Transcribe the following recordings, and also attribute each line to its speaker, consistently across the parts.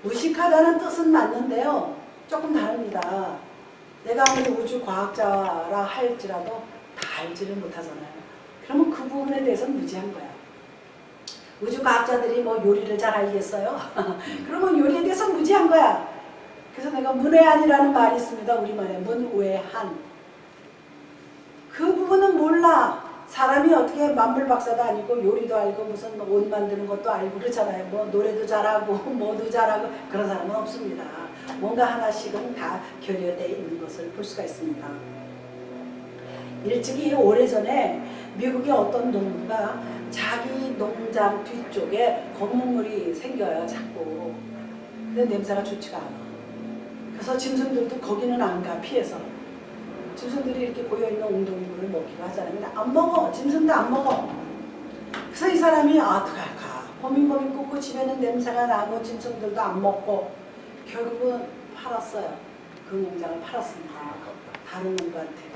Speaker 1: 무식하다는 뜻은 맞는데요. 조금 다릅니다. 내가 아무리 우주 과학자라 할지라도 다 알지를 못하잖아요. 그러면 그 부분에 대해서는 무지한 거야. 우주 과학자들이 뭐 요리를 잘 알겠어요? 그러면 요리에 대해서 무지한 거야. 그래서 내가 문외한이라는 말이 있습니다. 우리말에 문외한. 그 부분은 몰라. 사람이 어떻게 만물 박사도 아니고 요리도 알고 무슨 옷 만드는 것도 알고 그렇잖아요. 뭐 노래도 잘하고 뭐도 잘하고 그런 사람은 없습니다. 뭔가 하나씩은 다 결여되어 있는 것을 볼 수가 있습니다. 일찍이 오래전에 미국의 어떤 농부가 자기 농장 뒤쪽에 검은물이 생겨요. 자꾸. 근데 냄새가 좋지가 않아. 그래서 짐승들도 거기는 안 가. 피해서. 짐승들이 이렇게 고여있는 웅덩이물을 먹기도 하잖아요. 근데 안 먹어. 짐승도 안 먹어. 그래서 이 사람이 어떡할까. 고민 꽂고 집에는 냄새가 나고 짐승들도 안 먹고 결국은 팔았어요. 그 농장을 팔았습니다. 다른 농부한테.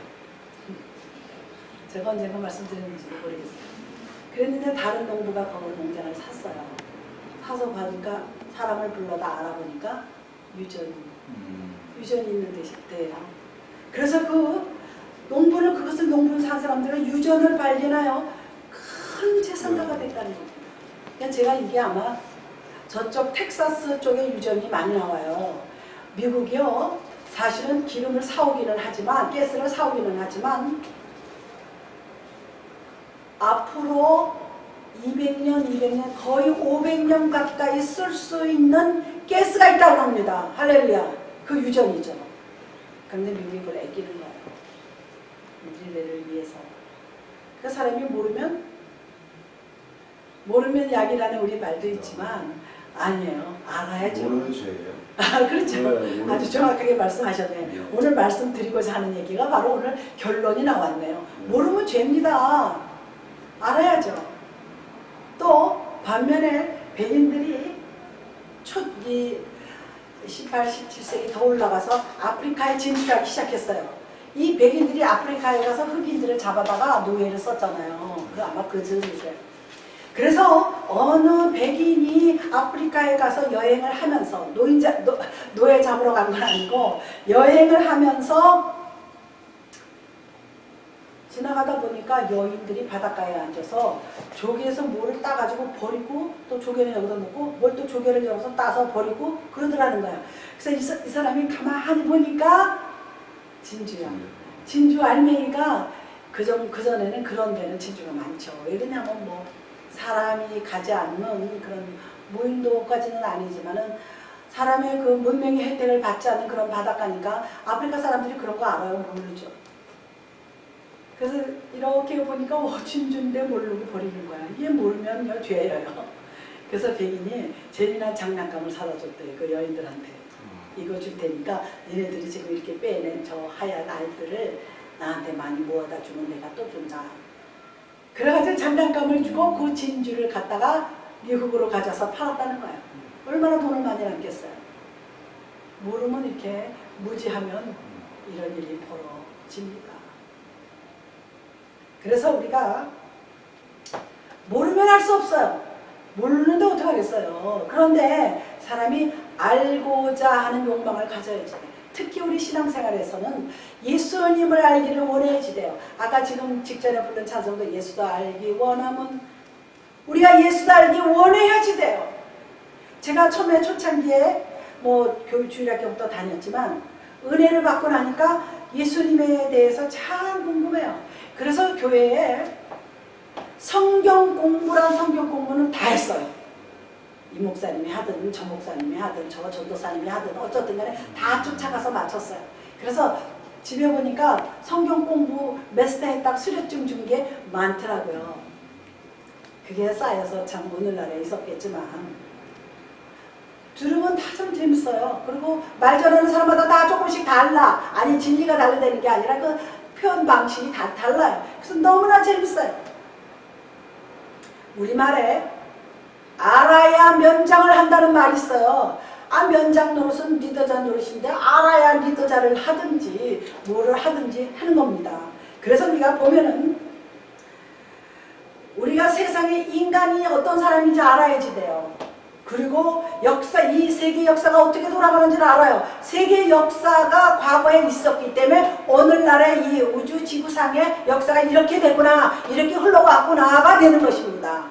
Speaker 1: 제가 언젠가 말씀드렸는지도 모르겠어요. 그랬는데 다른 농부가 그 농장을 샀어요. 사서 보니까 사람을 불러다 알아보니까 유전이 있는 데예요. 그래서 그 농부는 그것을 농부를 산 사람들은 유전을 발견하여 큰 재산가가 됐다는 겁니다. 그러니까 제가 이게 아마 저쪽 텍사스 쪽에 유전이 많이 나와요. 미국이요. 사실은 기름을 사오기는 하지만 가스를 사오기는 하지만 앞으로 200년 거의 500년 가까이 쓸 수 있는 가스가 있다는 겁니다. 할렐루야. 그 유전이죠. 그런데 미국이 그걸 아끼는 거예요. 우리를 위해서. 그 사람이 모르면 약이라는 우리 말도 있지만 아니에요. 알아야죠.
Speaker 2: 모르는 죄예요.
Speaker 1: 그렇죠. 아주 정확하게 말씀하셨네요. 오늘 말씀드리고자 하는 얘기가 바로 오늘 결론이 나왔네요. 모르면 죄입니다. 알아야죠. 또 반면에 백인들이 18, 17세기 더 올라가서 아프리카에 진출하기 시작했어요. 이 백인들이 아프리카에 가서 흑인들을 잡아다가 노예를 썼잖아요. 아마 그 즈음이죠. 그래서 어느 백인이 아프리카에 가서 여행을 하면서 노예 잡으러 간 건 아니고 여행을 하면서 지나가다 보니까 여인들이 바닷가에 앉아서 조개에서 뭐를 따가지고 버리고 또 조개는 여기다 놓고 뭘 또 조개를 여기서 따서 버리고 그러더라는 거야. 그래서 이 사람이 가만히 보니까 진주야. 진주 알맹이가 그전에는 그런 데는 진주가 많죠. 왜 그러냐면 뭐 사람이 가지 않는 그런 무인도까지는 아니지만은 사람의 그 문명의 혜택을 받지 않는 그런 바닷가니까 아프리카 사람들이 그런 거 알아요? 모르죠. 그래서 이렇게 보니까 진주인데 모르고 버리는 거야. 이게 모르면 죄예요. 그래서 백인이 재미난 장난감을 사다 줬대요. 그 여인들한테. 이거 줄 테니까 너네들이 지금 이렇게 빼낸 저 하얀 알들을 나한테 많이 모아다 주면 내가 또 준다. 그래가지고 장난감을 주고 그 진주를 갖다가 미국으로 가져서 팔았다는 거예요. 얼마나 돈을 많이 남겼어요. 모르면 이렇게 무지하면 이런 일이 벌어집니다. 그래서 우리가 모르면 할 수 없어요. 모르는데 어떡하겠어요. 그런데 사람이 알고자 하는 욕망을 가져야지. 특히 우리 신앙생활에서는 예수님을 알기를 원해야지 돼요. 아까 지금 직전에 부른 찬송도 예수도 알기 원하면 우리가 예수도 알기 원해야지 돼요. 제가 처음에 초창기에 뭐 주일학교부터 다녔지만 은혜를 받고 나니까 예수님에 대해서 참 궁금해요. 그래서 교회에 성경 공부는 다 했어요. 이 목사님이 하든 저 목사님이 하든 저 전도사님이 하든 어쨌든 간에 다 쫓아가서 마쳤어요. 그래서 집에 보니까 성경 공부 메스터 딱 수료증 준 게 많더라고요. 그게 쌓여서 참 오늘날에 있었겠지만 들으면 다 참 재밌어요. 그리고 말 전하는 사람마다 다 조금씩 달라. 아니 진리가 다르다는 게 아니라 그 표현 방식이 다 달라요. 그래서 너무나 재밌어요. 우리말에 알아야 면장을 한다는 말이 있어요. 면장 노릇은 리더자 노릇인데 알아야 리더자를 하든지 뭐를 하든지 하는 겁니다. 그래서 우리가 보면은 우리가 세상에 인간이 어떤 사람인지 알아야지 돼요. 그리고 역사, 이 세계 역사가 어떻게 돌아가는지를 알아요. 세계 역사가 과거에 있었기 때문에 오늘날의 이 우주 지구상의 역사가 이렇게 되구나, 이렇게 흘러왔구나가 되는 것입니다.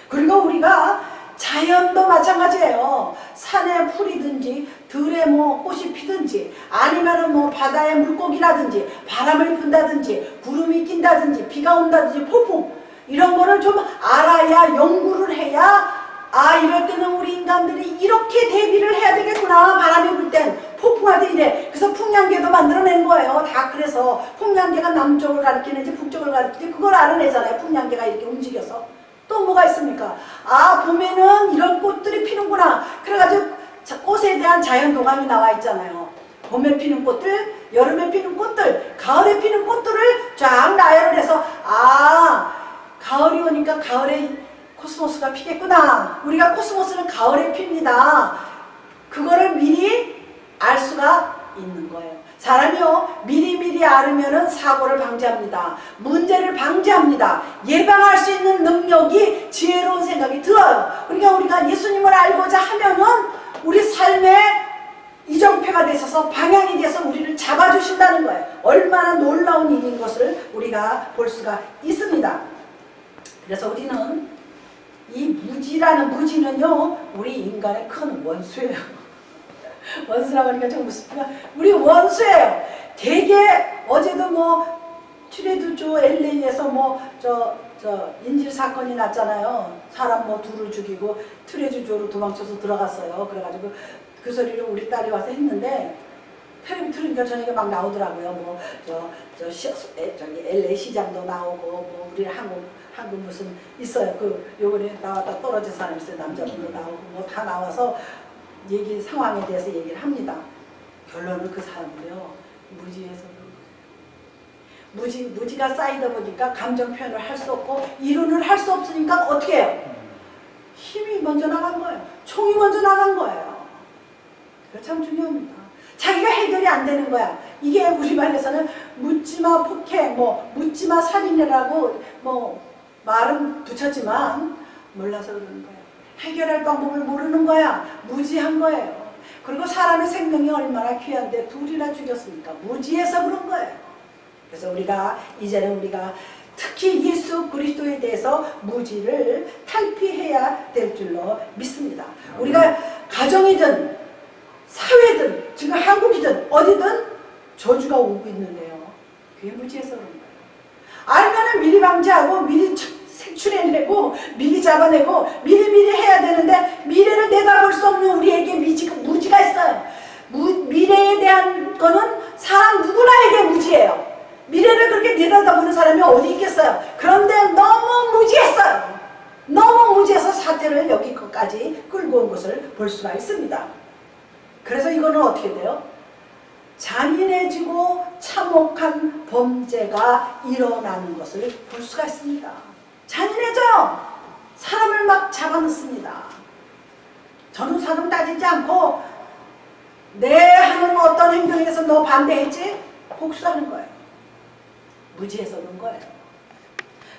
Speaker 1: 그리고 우리가 자연도 마찬가지예요. 산에 풀이든지 들에 뭐 꽃이 피든지 아니면은 뭐 바다에 물고기라든지 바람을 분다든지 구름이 낀다든지 비가 온다든지 폭풍, 이런 거를 좀 알아야, 연구를 해야, 아, 이럴 때는 우리 인간들이 이렇게 대비를 해야 되겠구나. 바람이 불 땐, 폭풍할 때 이래. 그래서 풍량계도 만들어낸 거예요. 다. 그래서 풍량계가 남쪽을 가리키는지 북쪽을 가리키는지 그걸 알아내잖아요. 풍량계가 이렇게 움직여서. 또 뭐가 있습니까? 아, 봄에는 이런 꽃들이 피는구나. 그래가지고 꽃에 대한 자연도감이 나와 있잖아요. 봄에 피는 꽃들, 여름에 피는 꽃들, 가을에 피는 꽃들을 쫙 나열을 해서, 아, 가을이 오니까 가을에 코스모스가 피겠구나. 우리가 코스모스는 가을에 핍니다. 그거를 미리 알 수가 있는 거예요. 사람이요, 미리미리 알으면 사고를 방지합니다. 문제를 방지합니다. 예방할 수 있는 능력이, 지혜로운 생각이 들어요. 그러니까 우리가 예수님을 알고자 하면은 우리 삶의 이정표가 되셔서 방향이 돼서 우리를 잡아주신다는 거예요. 얼마나 놀라운 일인 것을 우리가 볼 수가 있습니다. 그래서 우리는 이 무지는요, 우리 인간의 큰 원수예요. 원수라고 하니까 좀 무섭지만 우리 원수예요. 되게 어제도 뭐 트레드주 LA에서 뭐 인질 사건이 났잖아요. 사람 뭐 둘을 죽이고 트레드주로 도망쳐서 들어갔어요. 그래가지고 그 소리를 우리 딸이 와서 했는데 텔레비 틀으니까 저녁에 막 나오더라고요. 뭐 저기 LA 시장도 나오고 뭐 우리 한국 무슨 있어요. 그 요번에 나왔다 떨어진 사람 있어요. 남자분도 나오고 뭐 다 나와서 상황에 대해서 얘기를 합니다. 결론은 그 사람들이요, 무지에서 무지가 쌓이다 보니까 감정 표현을 할 수 없고 이론을 할 수 없으니까 어떻게 해요? 힘이 먼저 나간 거예요. 총이 먼저 나간 거예요. 그거 참 중요합니다. 자기가 해결이 안 되는 거야. 이게 우리말에서는 묻지마 폭행, 뭐 묻지마 살인이라고 뭐 말은 붙였지만 몰라서 그러는 거예요. 해결할 방법을 모르는 거야. 무지한 거예요. 그리고 사람의 생명이 얼마나 귀한데 둘이나 죽였습니까? 무지해서 그런 거예요. 그래서 이제는 우리가 특히 예수 그리스도에 대해서 무지를 탈피해야 될 줄로 믿습니다. 우리가 가정이든 사회든 지금 한국이든 어디든 저주가 오고 있는데요. 그게 무지해서 그런 거예요. 알면은 미리 방지하고 미리 색출해내고 미리 잡아내고 미리 해야 되는데 미래를 내다볼 수 없는 우리에게 무지가 있어요. 미래에 대한 거는 사람 누구나에게 무지예요. 미래를 그렇게 내다보는 사람이 어디 있겠어요. 그런데 너무 무지했어요. 너무 무지해서 사태를 여기까지 끌고 온 것을 볼 수가 있습니다. 그래서 이거는 어떻게 돼요? 잔인해지고 참혹한 범죄가 일어나는 것을 볼 수가 있습니다. 잔인해져요. 사람을 막 잡아넣습니다. 저는 사람 따지지 않고 내 하는 어떤 행동에 대해서 너 반대했지? 복수하는 거예요. 무지해서 그런 거예요.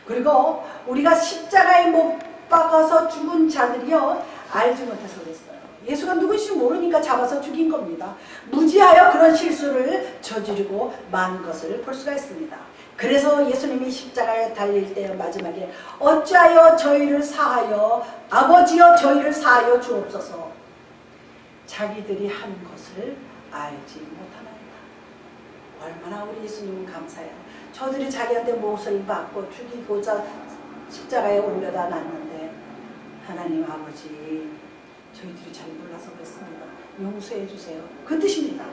Speaker 1: 그리고 우리가 십자가에 못 박아서 죽은 자들이요, 알지 못해서 그랬어요. 예수가 누구인지 모르니까 잡아서 죽인 겁니다. 무지하여 그런 실수를 저지르고 만 것을 볼 수가 있습니다. 그래서 예수님이 십자가에 달릴 때 마지막에 어찌하여 저희를 사하여 아버지여 저희를 사하여 주옵소서. 자기들이 한 것을 알지 못하나이다. 얼마나 우리 예수님은 감사해요. 저들이 자기한테 못을 받고 죽이고자 십자가에 올려다 놨는데 하나님 아버지, 저희들이 잘 몰라서 그랬습니다. 용서해 주세요. 그 뜻입니다.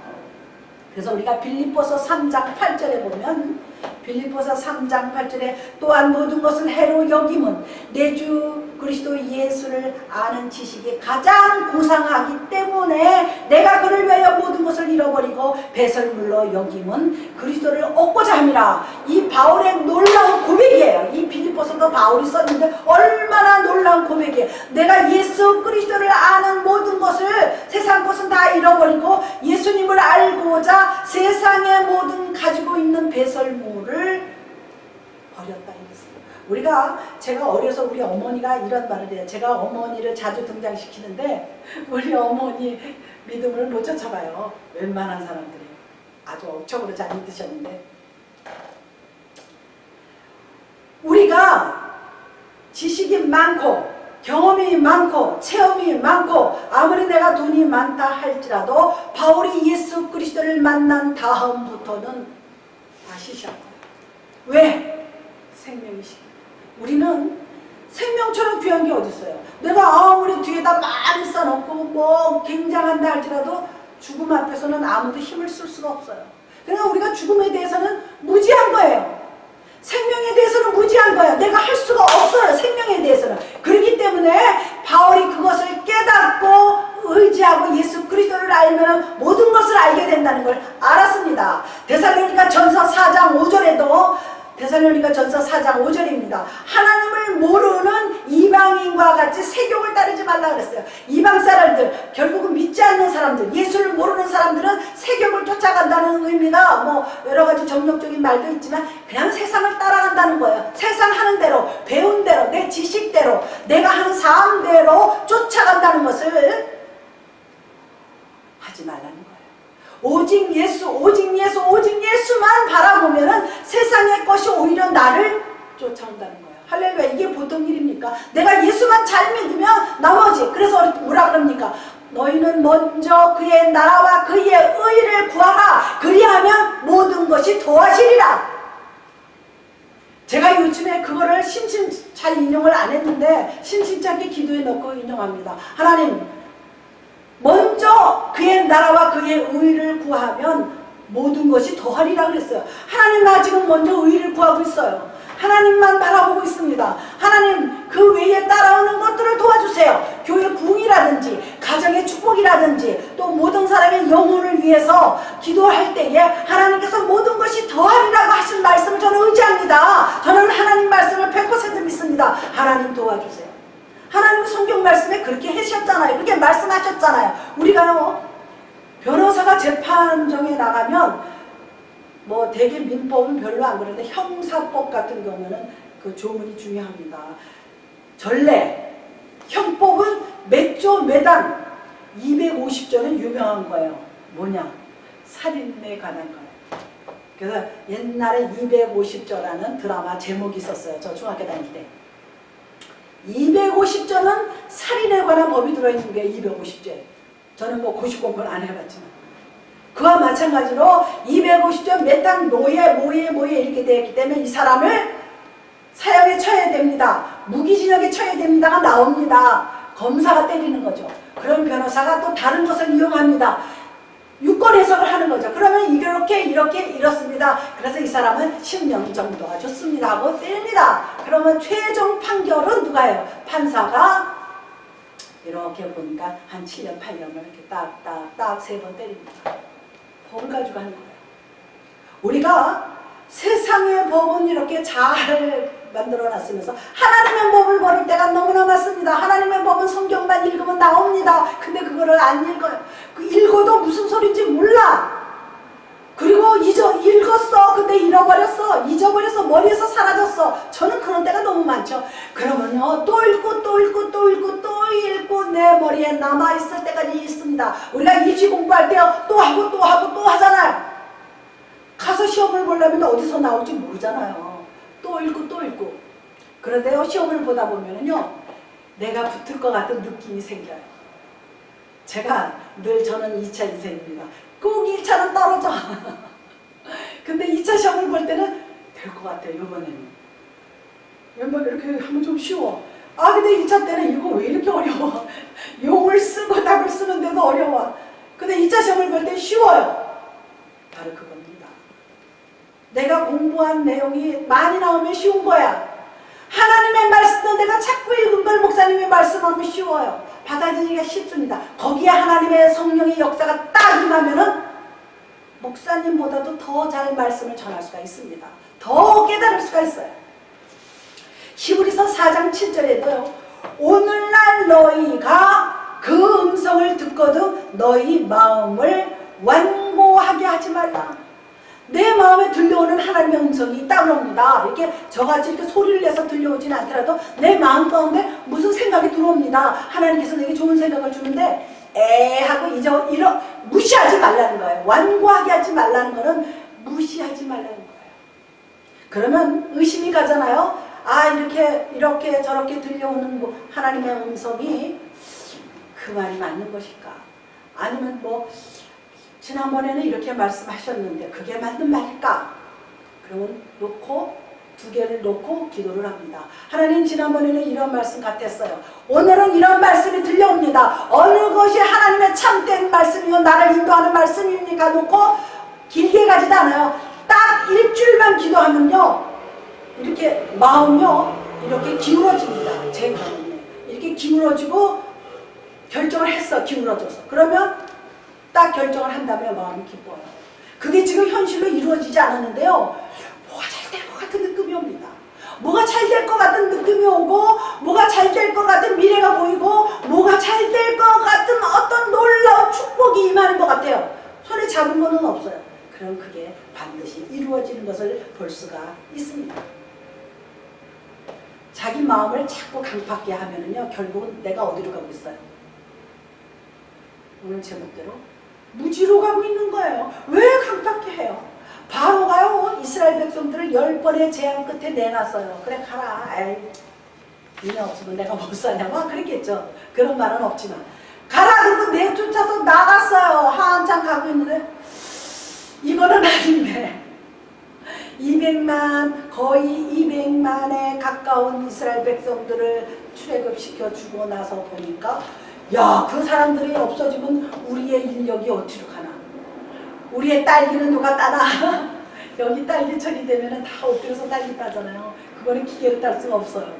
Speaker 1: 그래서 우리가 빌립보서 3장 8절에 보면, 빌립보서 3장 8절에 또한 모든 것을 해로 여김은 내 주 그리스도 예수를 아는 지식이 가장 고상하기 때문에 내가 그를 위하여 모든 것을 잃어버리고 배설물로 여김은 그리스도를 얻고자 함이라. 이 바울의 놀라운 고백이에요. 이 빌립보서도 바울이 썼는데 얼마나 놀라운 고백이에요. 내가 예수 그리스도를 아는 모든 것을, 세상 것은 다 잃어버리고 예수님을 알고자 세상의 모든 가지고 있는 배설물을 버렸다 이랬어요. 제가 어려서 우리 어머니가 이런 말을 해요. 제가 어머니를 자주 등장시키는데 우리 어머니 믿음을 못 쫓아가요. 웬만한 사람들이. 아주 억척으로 잘 믿으셨는데. 우리가 지식이 많고 경험이 많고 체험이 많고 아무리 내가 돈이 많다 할지라도 바울이 예수 그리스도를 만난 다음부터는 다시 시작해요. 왜? 생명이시기. 우리는 생명처럼 귀한 게 어디 있어요? 내가 아무리 뒤에다 많이 써놓고 뭐 굉장한다 할지라도 죽음 앞에서는 아무도 힘을 쓸 수가 없어요. 그러니까 우리가 죽음에 대해서는 무지한 거예요. 생명에 대해서는 무지한 거예요. 내가 할 수가 없어요. 생명에 대해서는. 그렇기 때문에 바울이 그것을 깨닫고 의지하고 예수 그리스도를 알면 모든 것을 알게 된다는 걸 알았습니다. 데살로니가 전서 4장 5절에도 데살로니가 전서 4장 5절입니다. 하나님을 모르는 이방인과 같이 세욕을 따르지 말라 그랬어요. 이방 사람들, 결국은 믿지 않는 사람들, 예수를 모르는 사람들은 세욕을 쫓아간다는 의미가 뭐 여러 가지 정력적인 말도 있지만 그냥 세상을 따라간다는 거예요. 세상 하는 대로, 배운 대로, 내 지식대로, 내가 하는 삶대로 쫓아간다는 것을 하지 말라는 거예요. 오직 예수, 오직 예수, 오직 예수만 바라보면은 세상의 것이 오히려 나를 쫓아온다는 거예요. 할렐루야. 이게 보통 일입니까? 내가 예수만 잘 믿으면 나머지, 그래서 뭐라 그럽니까? 너희는 먼저 그의 나라와 그의 의를 구하라. 그리하면 모든 것이 더하시리라. 제가 요즘에 그거를 잘 인용을 안 했는데 심심치 않게 기도에 넣고 인용합니다. 하나님, 먼저 그의 나라와 그의 의를 구하면 모든 것이 더하리라 그랬어요. 하나님, 나 지금 먼저 의를 구하고 있어요. 하나님만 바라보고 있습니다. 하나님, 그 외에 따라오는 것들을 도와주세요. 교회 부흥이라든지 가정의 축복이라든지 또 모든 사람의 영혼을 위해서 기도할 때에 하나님께서 모든 것이 더하리라고 하신 말씀을 저는 의지합니다. 저는 하나님 말씀을 100% 믿습니다. 하나님 도와주세요. 하나님 성경 말씀에 그렇게 하셨잖아요. 그렇게 말씀하셨잖아요. 우리가요, 변호사가 재판정에 나가면 뭐 대개 민법은 별로 안 그러는데 형사법 같은 경우는 그 조문이 중요합니다. 전례, 형법은 몇 조 매단 250조는 유명한 거예요. 뭐냐? 살인에 관한 거예요. 그래서 옛날에 250조라는 드라마 제목이 있었어요. 저 중학교 다닐 때. 250조는 살인에 관한 법이 들어있는 게 250조예요. 저는 뭐 고시 공부는 안 해봤지만. 그와 마찬가지로 250조 매탄 모에 이렇게 되었기 때문에 이 사람을 사형에 처해야 됩니다. 무기징역에 처해야 됩니다가 나옵니다. 검사가 때리는 거죠. 그럼 변호사가 또 다른 것을 이용합니다. 유권 해석을 하는 거죠. 그러면 이렇게 이렇습니다. 그래서 이 사람은 10년 정도가 좋습니다 하고 때립니다. 그러면 최종 판결은 누가요? 판사가 이렇게 보니까 한 7년 8년을 이렇게 딱딱딱 3번 때립니다. 법을 가지고 하는 거예요. 우리가 세상의 법은 이렇게 잘 만들어놨으면서 하나님의 법을 버릴 때가 너무나 많습니다. 하나님의 법은 성경만 읽으면 나옵니다. 근데 그거를 안 읽어요. 읽어도 무슨 소리인지 몰라. 그리고 읽었어. 근데 잃어버렸어. 잊어버렸어. 머리에서 사라졌어. 저는 그런 때가 너무 많죠. 그러면요, 또 읽고 내 머리에 남아있을 때까지 있습니다. 우리가 입시 공부할 때요, 또 하잖아요. 가서 시험을 보려면 어디서 나올지 모르잖아요. 또 읽고. 그런데요, 시험을 보다 보면은요, 내가 붙을 것 같은 느낌이 생겨요. 저는 2차 인생입니다. 꼭 1차는 떨어져. 근데 2차 시험을 볼 때는 될 것 같아요, 이번에는. 왼발 이렇게 하면 좀 쉬워. 근데 1차 때는 이거 왜 이렇게 어려워? 용을 쓰고 답을 쓰는데도 어려워. 근데 2차 시험을 볼 때 쉬워요. 바로 그겁니다. 내가 공부한 내용이 많이 나오면 쉬운 거야. 하나님의 말씀도 내가 자꾸 읽은 걸 목사님이 말씀하면 쉬워요. 받아들이기가 쉽습니다. 거기에 하나님의 성령의 역사가 딱 임하면은 목사님보다도 더 잘 말씀을 전할 수가 있습니다. 더 깨달을 수가 있어요. 히브리서 4장 7절에도요. 오늘날 너희가 그 음성을 듣거든 너희 마음을 완고하게 하지 말라. 내 마음에 들려오는 하나님의 음성이 있다 그럽니다. 이렇게 저같이 이렇게 소리를 내서 들려오지는 않더라도 내 마음 가운데 무슨 생각이 들어옵니다. 하나님께서 내게 좋은 생각을 주는데 하고 이제 무시하지 말라는 거예요. 완고하게 하지 말라는 거는 무시하지 말라는 거예요. 그러면 의심이 가잖아요. 아, 이렇게 저렇게 들려오는 하나님의 음성이 그 말이 맞는 것일까? 아니면 지난번에는 이렇게 말씀하셨는데 그게 맞는 말일까? 그러면 두 개를 놓고 기도를 합니다. 하나님, 지난번에는 이런 말씀 같았어요. 오늘은 이런 말씀이 들려옵니다. 어느 것이 하나님의 참된 말씀이고 나를 인도하는 말씀입니까? 놓고 길게 가지도 않아요. 딱 일주일만 기도하면요, 이렇게 마음이요 이렇게 기울어집니다. 제 마음이 이렇게 기울어지고 결정을 했어. 기울어져서 그러면 딱 결정을 한 다음에 마음이 기뻐요. 그게 지금 현실로 이루어지지 않았는데요, 뭐가 잘 될 것 같은 느낌이 옵니다. 뭐가 잘 될 것 같은 느낌이 오고, 뭐가 잘 될 것 같은 미래가 보이고, 뭐가 잘 될 것 같은 어떤 놀라운 축복이 임하는 것 같아요. 손에 잡은 거는 없어요. 그럼 그게 반드시 이루어지는 것을 볼 수가 있습니다. 자기 마음을 자꾸 강팍게 하면은요, 결국은 내가 어디로 가고 있어요? 오늘 제목대로 무지로 가고 있는 거예요. 왜 강팍게 해요? 바로가요, 이스라엘 백성들을 10번의 재앙 끝에 내놨어요. 그래, 가라. 에이, 니네 없으면 내가 못 사냐고 그랬겠죠. 그런 말은 없지만 가라 그러고 내쫓아서 나갔어요. 한참 가고 있는데 이거는 아닌데 거의 200만에 가까운 이스라엘 백성들을 출애굽시켜 주고 나서 보니까, 야, 그 사람들이 없어지면 우리의 인력이 어디로 가나? 우리의 딸기는 누가 따나? 여기 딸기철이 되면 다 엎드려서 딸기 따잖아요. 그거는 기계로 딸 수가 없어요.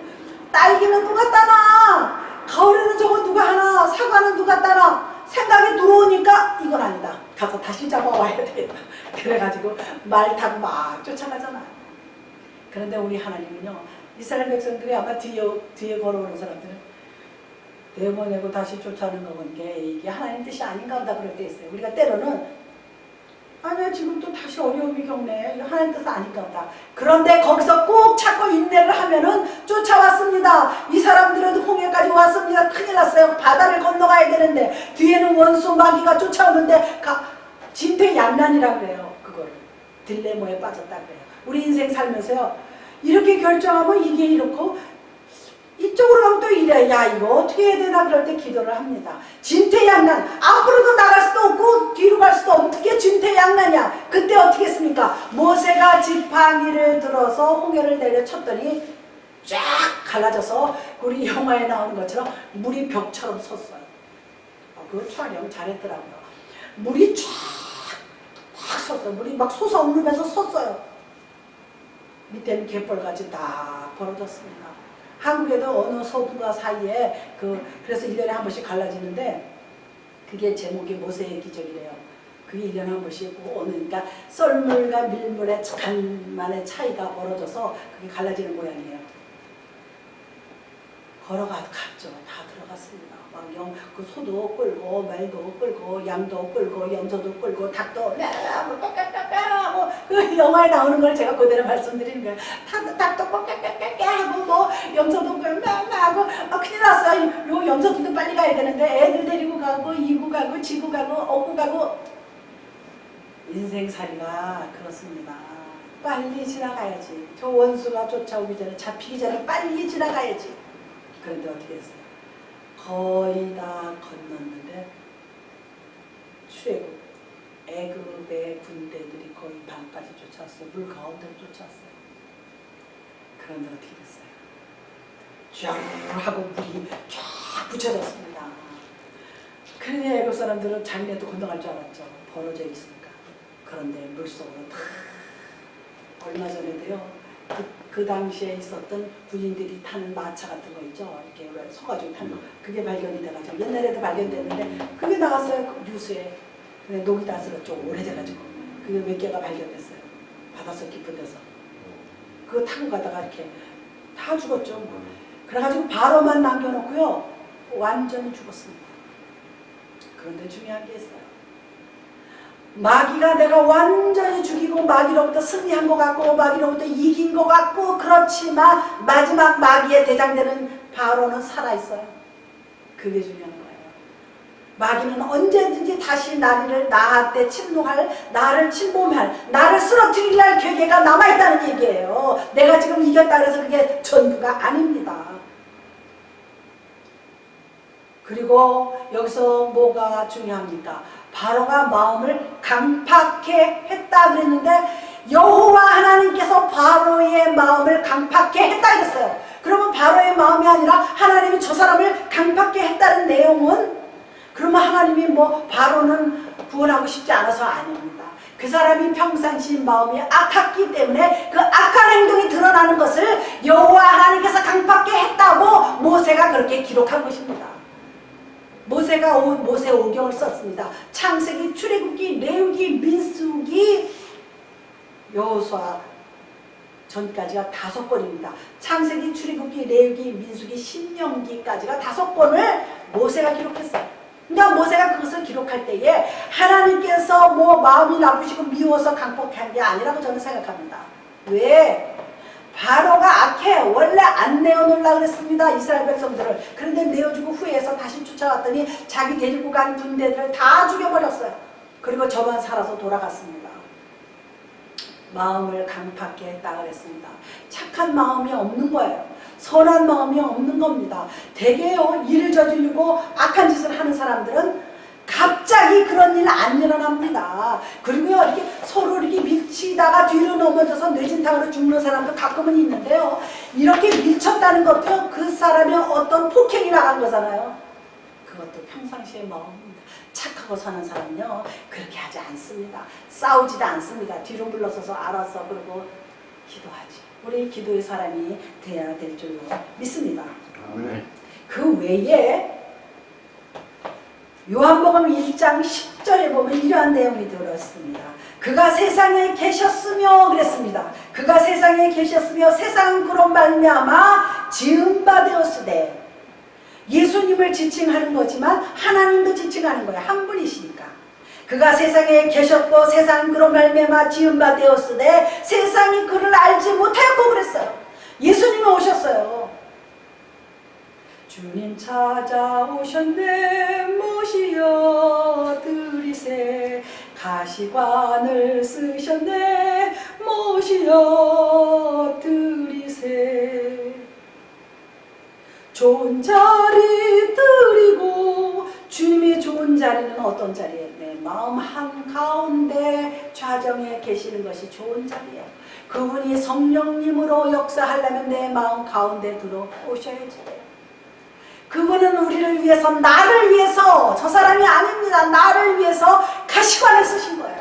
Speaker 1: 딸기는 누가 따나? 가을에는 저거 누가 하나? 사과는 누가 따나? 생각이 들어오니까 이건 아니다. 가서 다시 잡아와야 되겠다. 그래가지고 말 타고 막 쫓아가잖아. 그런데 우리 하나님은요, 이스라엘 백성들이 아마 뒤에 걸어오는 사람들은 내보내고 다시 쫓아오는 거 보니까 이게 하나님 뜻이 아닌가 보다 그럴 때 있어요. 우리가 때로는 아니야, 지금 또 다시 어려움이 겪네. 이거 하나님 뜻 아닌가 보다. 그런데 거기서 꼭 찾고 인내를 하면은 쫓아왔습니다. 이 사람들은 홍해까지 왔습니다. 큰일 났어요. 바다를 건너가야 되는데 뒤에는 원수 마귀가 쫓아오는데 진퇴양난이라고 그래요. 그거를 딜레마에 빠졌다 그래요. 우리 인생 살면서요, 이렇게 결정하면 이게 이렇고 이쪽으로 가면 또 이래. 야, 이거 어떻게 해야 되나 그럴 때 기도를 합니다. 진퇴양난. 앞으로도 나갈 수도 없고 뒤로 갈 수도 없고 어떻게 진퇴양난이야. 그때 어떻게 했습니까? 모세가 지팡이를 들어서 홍해를 내려쳤더니 쫙 갈라져서 우리 영화에 나오는 것처럼 물이 벽처럼 섰어요. 그거 촬영 잘했더라고요. 물이 쫙 섰어요. 물이 막 솟아오르면서 섰어요. 밑에는 갯벌같이 다 벌어졌습니다. 한국에도 어느 서부가 사이에 그래서 1년에 한 번씩 갈라지는데 그게 제목이 모세의 기적이래요. 그게 1년에 한 번씩 오는, 그러니까 썰물과 밀물의 간만의 차이가 벌어져서 그게 갈라지는 모양이에요. 갔죠. 다 들어갔습니다. 그 소도 끌고 말도 끌고 양도 끌고 염소도 끌고 닭도 하고 그 영화에 나오는 걸 제가 그대로 말씀드리는 거예요. 닭도 하고 염소도 하고 큰일 났어요. 요 염소들도 빨리 가야 되는데 애들 데리고 가고 이구 가고 지구 가고 어구 가고 인생살이가 그렇습니다. 빨리 지나가야지. 저 원수가 쫓아오기 전에 잡히기 전에 빨리 지나가야지. 그런데 어떻게 했어요? 거의 다 건넜는데 출애굽 애굽의 군대들이 거의 반까지 쫓아왔어요. 물 가운데로 쫓아왔어요. 그런데 어떻게 됐어요? 쫙 하고 물이 쫙 붙여졌습니다. 그런데 애굽 사람들은 자기네도 건너갈 줄 알았죠. 벌어져 있으니까. 그런데 물속으로 다 얼마 전에도요, 그 당시에 있었던 군인들이 타는 마차 같은 거 있죠. 이렇게 왜 서가지고 타는 거. 그게 발견이 돼가지고 옛날에도 발견됐는데 그게 나왔어요. 그 뉴스에. 근데 녹이 다 쓸었죠. 오래돼가지고. 그게 몇 개가 발견됐어요. 바닷속 깊은 데서. 그거 타고 가다가 이렇게 다 죽었죠. 그래가지고 바로만 남겨놓고요, 완전히 죽었습니다. 그런데 중요한 게 있어요. 마귀가 내가 완전히 죽이고 마귀로부터 승리한 것 같고 마귀로부터 이긴 것 같고 그렇지만 마지막 마귀의 대장되는 바로는 살아있어요. 그게 중요한 거예요. 마귀는 언제든지 다시 나한테 침노할, 나를 침범할, 나를 쓰러뜨릴 날 계획가 남아있다는 얘기예요. 내가 지금 이겼다 그래서 그게 전부가 아닙니다. 그리고 여기서 뭐가 중요합니까? 바로가 마음을 강팍해 했다 그랬는데 여호와 하나님께서 바로의 마음을 강팍해 했다 그랬어요. 그러면 바로의 마음이 아니라 하나님이 저 사람을 강팍해 했다는 내용은 그러면 하나님이 뭐 바로는 구원하고 싶지 않아서 아닙니다. 그 사람이 평상시 마음이 악했기 때문에 그 악한 행동이 드러나는 것을 여호와 하나님께서 강팍해 했다고 모세가 그렇게 기록한 것입니다. 모세가 모세 오경을 썼습니다. 창세기, 출애굽기, 레위기, 민수기, 여호수아 전까지가 5권입니다. 창세기, 출애굽기, 레위기, 민수기, 신명기까지가 5권을 모세가 기록했어요. 그러니까 모세가 그것을 기록할 때에 하나님께서 뭐 마음이 나쁘시고 미워서 강폭한 게 아니라고 저는 생각합니다. 왜? 바로가 악해. 원래 안 내어놓으려고 그랬습니다. 이스라엘 백성들을. 그런데 내어주고 후에서 다시 쫓아왔더니 자기 데리고 간 군대들을 다 죽여버렸어요. 그리고 저만 살아서 돌아갔습니다. 마음을 강팍게 했다 그랬습니다. 착한 마음이 없는 거예요. 선한 마음이 없는 겁니다. 대개요 일을 저지르고 악한 짓을 하는 사람들은 갑자기 그런 일 안 일어납니다. 그리고요 이렇게 서로 이렇게 밀치다가 뒤로 넘어져서 뇌진탕으로 죽는 사람도 가끔은 있는데요. 이렇게 밀쳤다는 것도 그 사람의 어떤 폭행이 나간 거잖아요. 그것도 평상시의 마음입니다. 착하고 사는 사람은요 그렇게 하지 않습니다. 싸우지도 않습니다. 뒤로 물러서서 알았어 그러고 기도하지. 우리 기도의 사람이 돼야 될 줄로 믿습니다. 그 외에 요한복음 1장 10절에 보면 이러한 내용이 들어있습니다. 그가 세상에 계셨으며 그랬습니다. 그가 세상에 계셨으며 세상은 그로 말미암아 지은 바 되었으되 예수님을 지칭하는 거지만 하나님도 지칭하는 거예요. 한 분이시니까. 그가 세상에 계셨고 세상은 그로 말미암아 지은 바 되었으되 세상이 그를 알지 못하였고 그랬어요. 예수님이 오셨어요. 주님 찾아오셨네 모시어 드리세 가시관을 쓰셨네 모시어 드리세 좋은 자리 드리고 주님이 좋은 자리는 어떤 자리예요? 내 마음 한가운데 좌정에 계시는 것이 좋은 자리예요. 그분이 성령님으로 역사하려면 내 마음 가운데 들어오셔야지 돼요. 그분은 우리를 위해서 나를 위해서 저 사람이 아닙니다. 나를 위해서 가시관을 쓰신 거예요.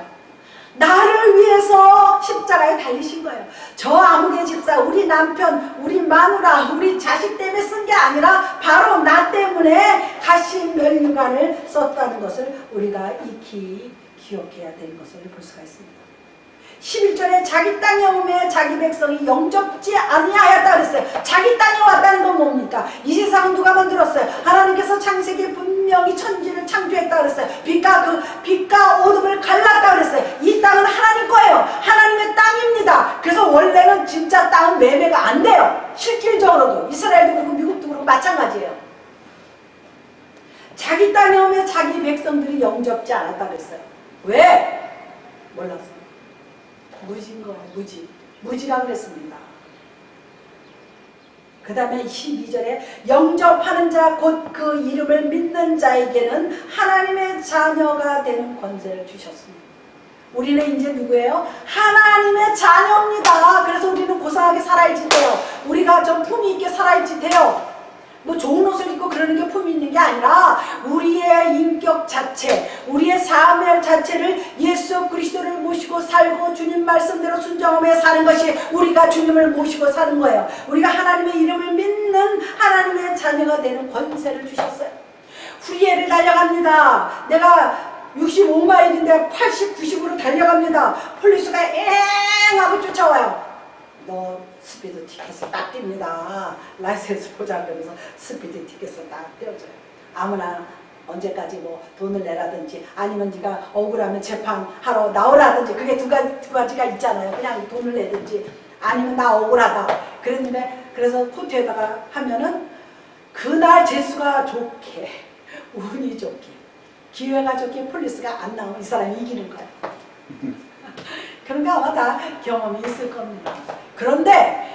Speaker 1: 나를 위해서 십자가에 달리신 거예요. 저 아무개 집사 우리 남편 우리 마누라 우리 자식 때문에 쓴 게 아니라 바로 나 때문에 가시 면류관을 썼다는 것을 우리가 익히 기억해야 되는 것을 볼 수가 있습니다. 11절에 자기 땅에 오매 자기 백성이 영접지 아니하였다 그랬어요. 자기 땅에 왔다는 건 뭡니까? 이 세상은 누가 만들었어요? 하나님께서 창세기에 분명히 천지를 창조했다 그랬어요. 빛과 어둠을 갈랐다 그랬어요. 이 땅은 하나님 거예요. 하나님의 땅입니다. 그래서 원래는 진짜 땅은 매매가 안 돼요. 실질적으로도 이스라엘도 그렇고 미국도 그렇고 마찬가지예요. 자기 땅에 오면 자기 백성들이 영접지 않았다 그랬어요. 왜? 몰랐어요. 무지인 거예요. 무지라고 그랬습니다. 그 다음에 12절에 영접하는 자 곧 그 이름을 믿는 자에게는 하나님의 자녀가 되는 권세를 주셨습니다. 우리는 이제 누구예요? 하나님의 자녀입니다. 그래서 우리는 고상하게 살아야지 돼요. 우리가 좀 품위 있게 살아야지 돼요. 뭐 좋은 옷을 입고 그러는 게 품이 있는 게 아니라 우리의 인격 자체, 우리의 삶의 자체를 예수 그리스도를 모시고 살고 주님 말씀대로 순종하며 사는 것이 우리가 주님을 모시고 사는 거예요. 우리가 하나님의 이름을 믿는 하나님의 자녀가 되는 권세를 주셨어요. 후리에를 달려갑니다. 내가 65마일인데 80, 90으로 달려갑니다. 폴리스가 엥 하고 쫓아와요. 너 스피드 티켓을 딱 띱니다. 라이센스 보자 그러면서 스피드 티켓을 딱 떼어줘요. 아무나 언제까지 뭐 돈을 내라든지 아니면 네가 억울하면 재판하러 나오라든지 그게 두 가지가 있잖아요. 그냥 돈을 내든지 아니면 나 억울하다. 그랬는데 그래서 코트에다가 하면은 그날 재수가 좋게 운이 좋게 기회가 좋게 폴리스가 안 나오면 이 사람이 이기는 거야. 그런 거 아마 다 경험이 있을 겁니다. 그런데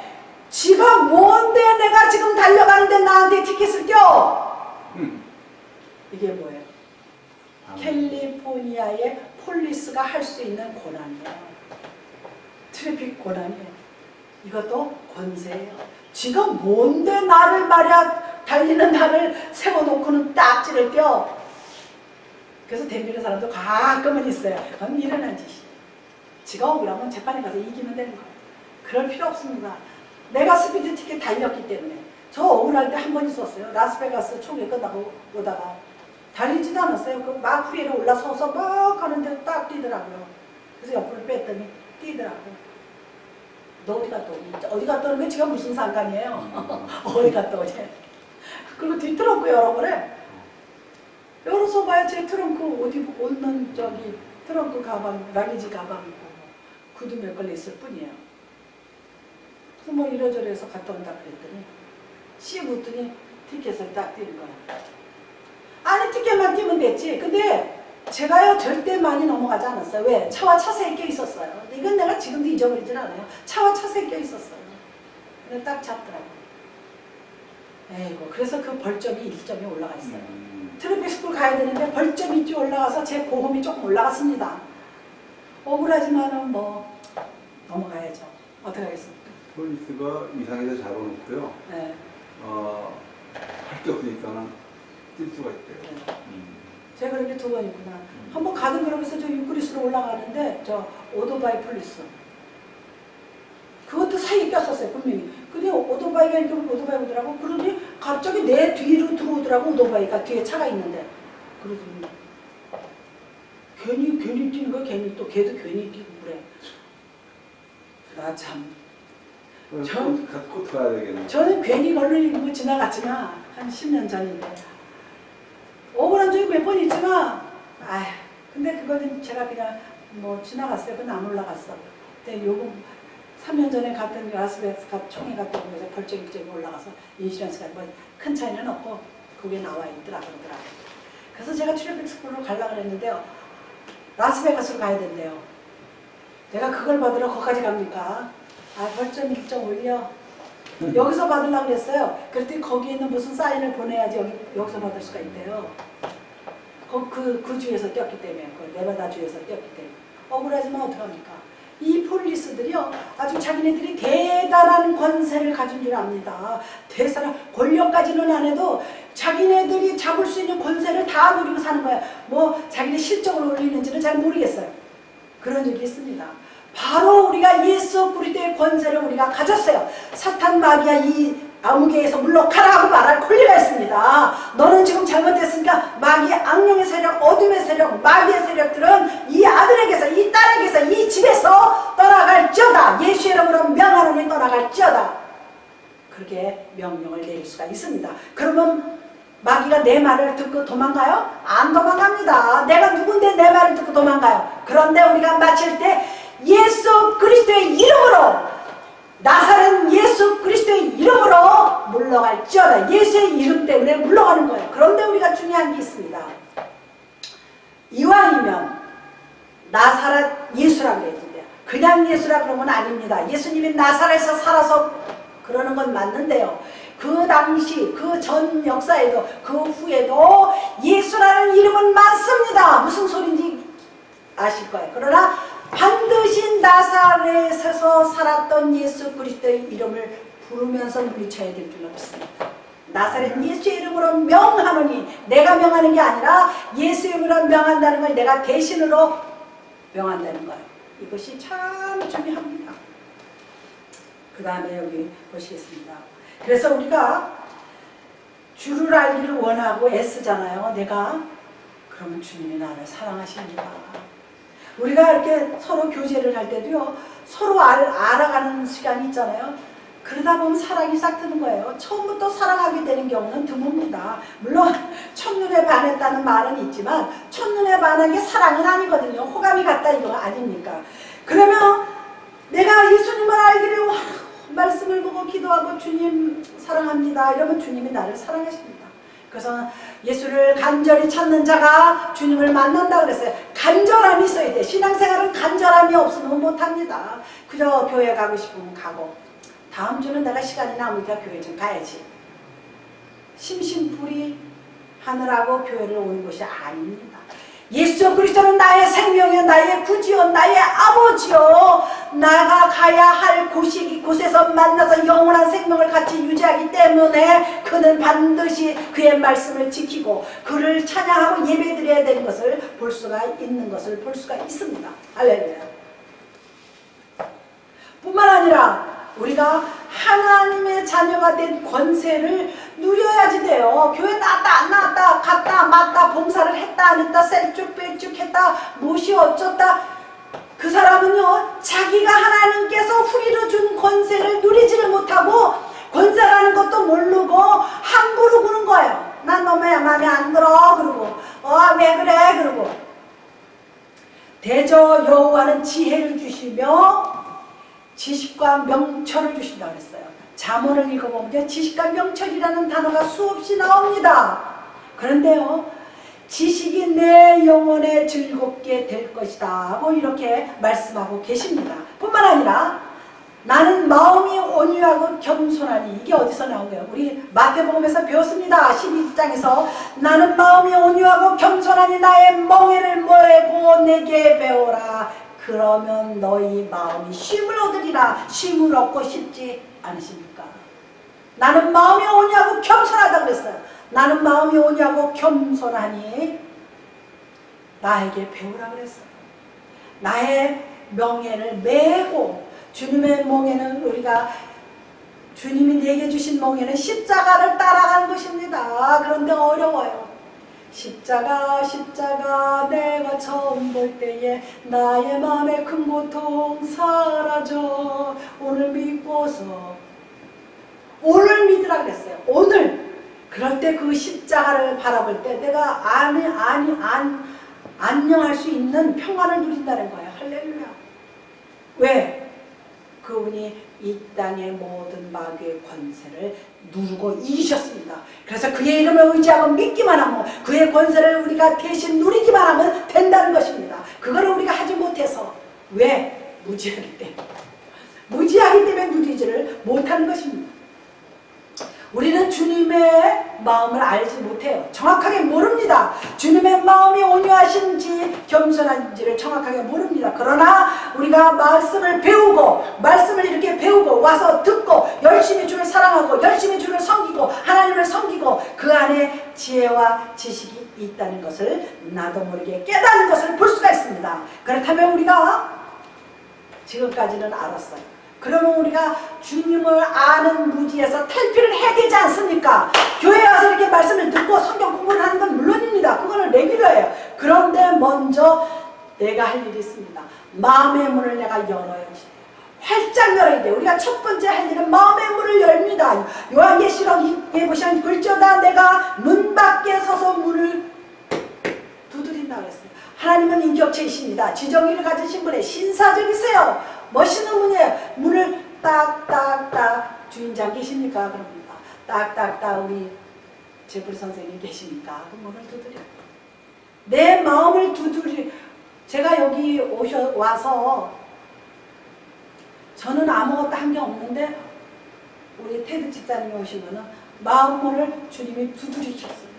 Speaker 1: 지가 뭔데 내가 지금 달려가는데 나한테 티켓을 껴? 이게 뭐예요? 캘리포니아의 폴리스가 할 수 있는 고난이에요. 트래픽 고난이에요. 이것도 권세예요. 지가 뭔데 나를 말이야 달리는 나를 세워놓고는 딱지를 껴. 그래서 덤비는 사람도 가끔은 있어요. 그건 미련한 짓이에요. 지가 억울하면 재판에 가서 이기면 되는 거예요. 그럴 필요 없습니다. 내가 스피드 티켓 달렸기 때문에 저 억울할 때 한 번 있었어요. 라스베가스 총회 끝나고 오다가 달리지도 않았어요. 그 막 후위로 올라서서 막 가는데 딱 뛰더라고요. 그래서 옆으로 뺐더니 뛰더라고요. 너 어디 갔다 오니? 어디 갔다 오는 게 지가 무슨 상관이에요? 어디 갔다 오지? 그리고 뒤 트렁크 열어보래. 열어서 봐야 제 트렁크 어디 없는 저기 트렁크 가방, 라기지 가방 있고 구두 몇 걸려 있을 뿐이에요. 그래서 뭐 이러저러 해서 갔다 온다 그랬더니 씹었더니 티켓을 딱 띄는 거야. 아니 티켓만 띄면 됐지. 근데 제가요 절대 많이 넘어가지 않았어요. 왜? 차와 차세에 껴 있었어요. 이건 내가 지금도 잊어버리진 않아요. 차와 차세에 껴 있었어요. 근데 딱 잡더라고요. 에이고 그래서 그 벌점이 1점이 올라가 있어요. 트래픽 스쿨 가야 되는데 벌점이 좀 올라가서 제 보험이 조금 올라갔습니다. 억울하지만은 뭐 넘어가야죠. 어떻게 하겠습니까?
Speaker 2: 폴리스가 이상에서 잡아놓고요.
Speaker 1: 네.
Speaker 2: 할 게 없으니까는 뛸 수가 있대요.
Speaker 1: 네. 제가 그렇게 두 번 있구나. 한번 가든 그러면서 저 유크리스로 올라가는데 저 오토바이 폴리스. 그것도 사이에 꼈었어요 분명히. 근데 오토바이가 이렇게 오토바이 오더라고. 그러더니 갑자기 내 뒤로 들어오더라고. 오토바이가 뒤에 차가 있는데. 그러더니 괜히 뛰는 거야. 괜히 또 걔도 괜히 뛰고 그래. 나 참.
Speaker 2: 코트 가야 되겠네.
Speaker 1: 저는 괜히 걸리고 지나갔지만 한 10년 전인데 억울한 적이 몇 번 있지만 근데 그거는 제가 그냥 뭐 지나갔어요. 그건 안 올라갔어. 근데 요거 3년 전에 갔던 라스베가스 총회 갔던 거에서 벌점이 올라가서 인슈런스가 뭐 큰 차이는 없고 그게 나와 있더라 그러더라고요. 그래서 제가 트래픽 스쿨로 가려고 그랬는데요. 라스베가스로 가야 된대요. 내가 그걸 받으러 거기까지 갑니까? 벌점 1점 올려. 여기서 받으려고 그랬어요. 그랬더니 거기에 있는 무슨 사인을 보내야지 여기서 받을 수가 있대요. 그 주에서 뛰었기 때문에, 그 네바다 주에서 뛰었기 때문에. 억울하지만 어떡합니까? 이 폴리스들이요, 아주 자기네들이 대단한 권세를 가진 줄 압니다. 대단한 권력까지는 안 해도 자기네들이 잡을 수 있는 권세를 다 누리고 사는 거야. 뭐 자기네 실적을 올리는지는 잘 모르겠어요. 그런 적이 있습니다. 바로 우리가 예수 그리스도의 권세를 우리가 가졌어요. 사탄 마귀야 이 아무개에서 물러가라 하고 말할 권리가 있습니다. 너는 지금 잘못됐으니까 마귀 악령의 세력, 어둠의 세력, 마귀의 세력들은 이 아들에게서, 이 딸에게서, 이 집에서 떠나갈지어다. 예수 이름으로 명하노니 떠나갈지어다. 그렇게 명령을 내릴 수가 있습니다. 그러면 마귀가 내 말을 듣고 도망가요? 안 도망갑니다. 내가 누군데 내 말을 듣고 도망가요? 그런데 우리가 마칠 때 예수 그리스도의 이름으로, 나사렛 예수 그리스도의 이름으로 물러갈지어다. 예수의 이름 때문에 물러가는 거예요. 그런데 우리가 중요한 게 있습니다. 이왕이면 나사렛 예수라고 그랬는데요. 그냥 예수라 그러면 아닙니다. 예수님이 나사렛에서 살아서 그러는 건 맞는데요. 그 당시, 그 전 역사에도, 그 후에도 예수라는 이름은 많습니다. 무슨 소린지 아실 거예요. 그러나 반드시 나사렛에서 살았던 예수 그리스도의 이름을 부르면서 물리쳐야 될 줄은 없습니다. 나사렛 예수의 이름으로 명하노니, 내가 명하는 게 아니라 예수의 이름으로 명한다는 걸 내가 대신으로 명한다는 거예요. 이것이 참 중요합니다. 그 다음에 여기 보시겠습니다. 그래서 우리가 주를 알기를 원하고 애쓰잖아요. 내가. 그러면 주님이 나를 사랑하십니다. 우리가 이렇게 서로 교제를 할 때도요, 서로 알아가는 시간이 있잖아요. 그러다 보면 사랑이 싹 트는 거예요. 처음부터 사랑하게 되는 경우는 드뭅니다. 물론 첫눈에 반했다는 말은 있지만 첫눈에 반한 게 사랑은 아니거든요. 호감이 같다 이거 아닙니까? 그러면 내가 예수님을 알기를 말씀을 보고 기도하고 주님 사랑합니다. 이러면 주님이 나를 사랑하십니다. 그래서 예수를 간절히 찾는 자가 주님을 만난다 그랬어요. 간절함이 있어야 돼. 신앙생활은 간절함이 없으면 못합니다. 그저 교회 가고 싶으면 가고 다음 주는 내가 시간이 남으니까 교회 좀 가야지. 심심풀이 하느라고 교회를 오는 것이 아닙니다. 예수 그리스도는 나의 생명이요 나의 구주요 나의 아버지요 나가 가야 할 곳에서 만나서 영원한 생명을 같이 유지하기 때문에 그는 반드시 그의 말씀을 지키고 그를 찬양하고 예배드려야 되는 것을 볼 수가 있습니다. 할렐루야. 뿐만 아니라 우리가 하나님의 자녀가 된 권세를 누려야지 돼요. 교회 나왔다 안 나왔다 갔다 맞다 봉사를 했다 안 했다 셀쭉 빼쭉 했다 무엇이 어쩌다 그 사람은요 자기가 하나님께서 후리로 준 권세를 누리지를 못하고 권세라는 것도 모르고 함부로 구는 거예요. 난 너무 마음에 안 들어 그러고 왜 그래 그러고 대저 여호와는 지혜를 주시며 지식과 명철을 주신다 그랬어요. 잠언을 읽어보면 지식과 명철이라는 단어가 수없이 나옵니다. 그런데요 지식이 내 영혼에 즐겁게 될 것이다 뭐 이렇게 말씀하고 계십니다. 뿐만 아니라 나는 마음이 온유하고 겸손하니 이게 어디서 나온 거예요? 우리 마태복음에서 배웠습니다. 12장에서 나는 마음이 온유하고 겸손하니 나의 멍에를 메고 내게 배워라. 그러면 너희 마음이 쉼을 얻으리라. 쉼을 얻고 싶지 않으십니까? 나는 마음이 온유하고 겸손하다고 그랬어요. 나는 마음이 온유하고 겸손하니 나에게 배우라 그랬어요. 나의 명예를 메고 주님의 멍에는 우리가 주님이 내게 주신 멍에는 십자가를 따라가는 것입니다. 그런데 어려워요. 십자가 십자가 내가 처음 볼 때에 나의 마음의 큰 고통 사라져 오늘 믿고서 오늘 믿으라 그랬어요. 오늘 그럴 때 그 십자가를 바라볼 때 내가 안녕할 수 있는 평안을 누린다는 거예요. 할렐루야. 왜? 그분이 이 땅의 모든 마귀의 권세를 누르고 이기셨습니다. 그래서 그의 이름을 의지하고 믿기만 하면 그의 권세를 우리가 대신 누리기만 하면 된다는 것입니다. 그거를 우리가 하지 못해서 왜? 무지하기 때문에. 무지하기 때문에 누리지를 못하는 것입니다. 우리는 주님의 마음을 알지 못해요. 정확하게 모릅니다. 주님의 마음이 온유하신지 겸손한지를 정확하게 모릅니다. 그러나 우리가 말씀을 배우고 말씀을 이렇게 배우고 와서 듣고 열심히 주를 사랑하고 열심히 주를 섬기고 하나님을 섬기고 그 안에 지혜와 지식이 있다는 것을 나도 모르게 깨닫는 것을 볼 수가 있습니다. 그렇다면 우리가 지금까지는 알았어요. 그러면 우리가 주님을 아는 무지에서 탈피를 해야 되지 않습니까? 교회에 와서 이렇게 말씀을 듣고 성경 공부를 하는 건 물론입니다. 그거는 레귤러예요. 그런데 먼저 내가 할 일이 있습니다. 마음의 문을 내가 열어야 돼요. 활짝 열어야 돼요. 우리가 첫 번째 할 일은 마음의 문을 열입니다. 요한계시록에 보시면 글자다 내가 문 밖에 서서 문을 두드린다 그랬어요. 하나님은 인격체이십니다. 지정의를 가지신 분의 신사적이세요. 멋있는 문이에요. 문을 딱딱딱 주인장 계십니까? 그럽니다. 딱딱딱 우리 제불 선생님 계십니까? 그 문을 두드려. 내 마음을 두드리. 제가 여기 와서 저는 아무것도 한 게 없는데 우리 테드 집사님이 오시면은 마음문을 주님이 두드리셨어요.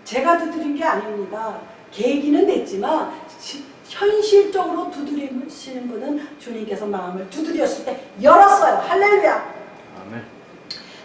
Speaker 1: 제가 두드린 게 아닙니다. 계기는 됐지만 현실적으로 두드리시는 분은 주님께서 마음을 두드렸을 때 열었어요. 할렐루야.
Speaker 2: 아멘.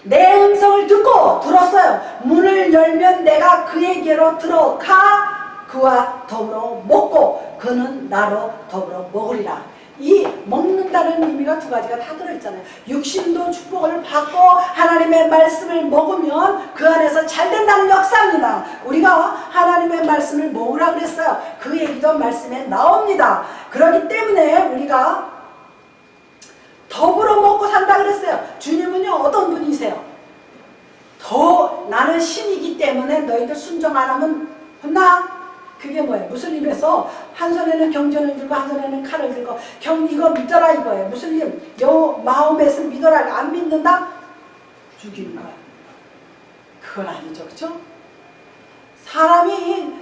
Speaker 1: 내 음성을 듣고 들었어요. 문을 열면 내가 그에게로 들어가 그와 더불어 먹고 그는 나로 더불어 먹으리라. 이 먹는다는 의미가 두 가지가 다 들어있잖아요. 육신도 축복을 받고 하나님의 말씀을 먹으면 그 안에서 잘 된다는 역사입니다. 우리가 하나님의 말씀을 먹으라 그랬어요. 그 얘기도 말씀에 나옵니다. 그렇기 때문에 우리가 더불어 먹고 산다 그랬어요. 주님은요 어떤 분이세요? 더 나는 신이기 때문에 너희들 순종 안 하면 혼나? 그게 뭐예요? 무슬림에서 한 손에는 경전을 들고 한 손에는 칼을 들고 이거 믿어라 이거예요. 무슬림 여 마음에서 믿어라. 안 믿는다? 죽이는 거야. 그건 아니죠. 그렇죠? 사람이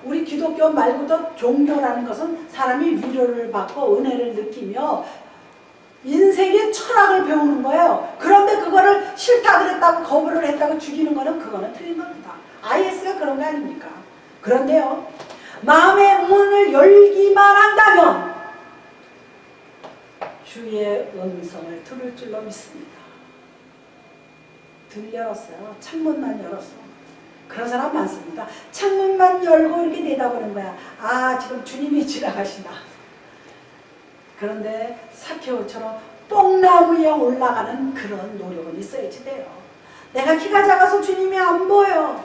Speaker 1: 우리 기독교 말고도 종교라는 것은 사람이 위로를 받고 은혜를 느끼며 인생의 철학을 배우는 거예요. 그런데 그거를 싫다 그랬다고 거부를 했다고 죽이는 거는 그거는 틀린 겁니다. IS가 그런 거 아닙니까? 그런데요. 마음의 문을 열기만 한다면 주의 음성을 들을 줄로 믿습니다. 열었어요. 창문만 열었어. 그런 사람 많습니다. 창문만 열고 이렇게 내다보는 거야. 아 지금 주님이 지나가시나. 그런데 사케오처럼 뽕나무 위에 올라가는 그런 노력은 있어야지 돼요. 내가 키가 작아서 주님이 안 보여.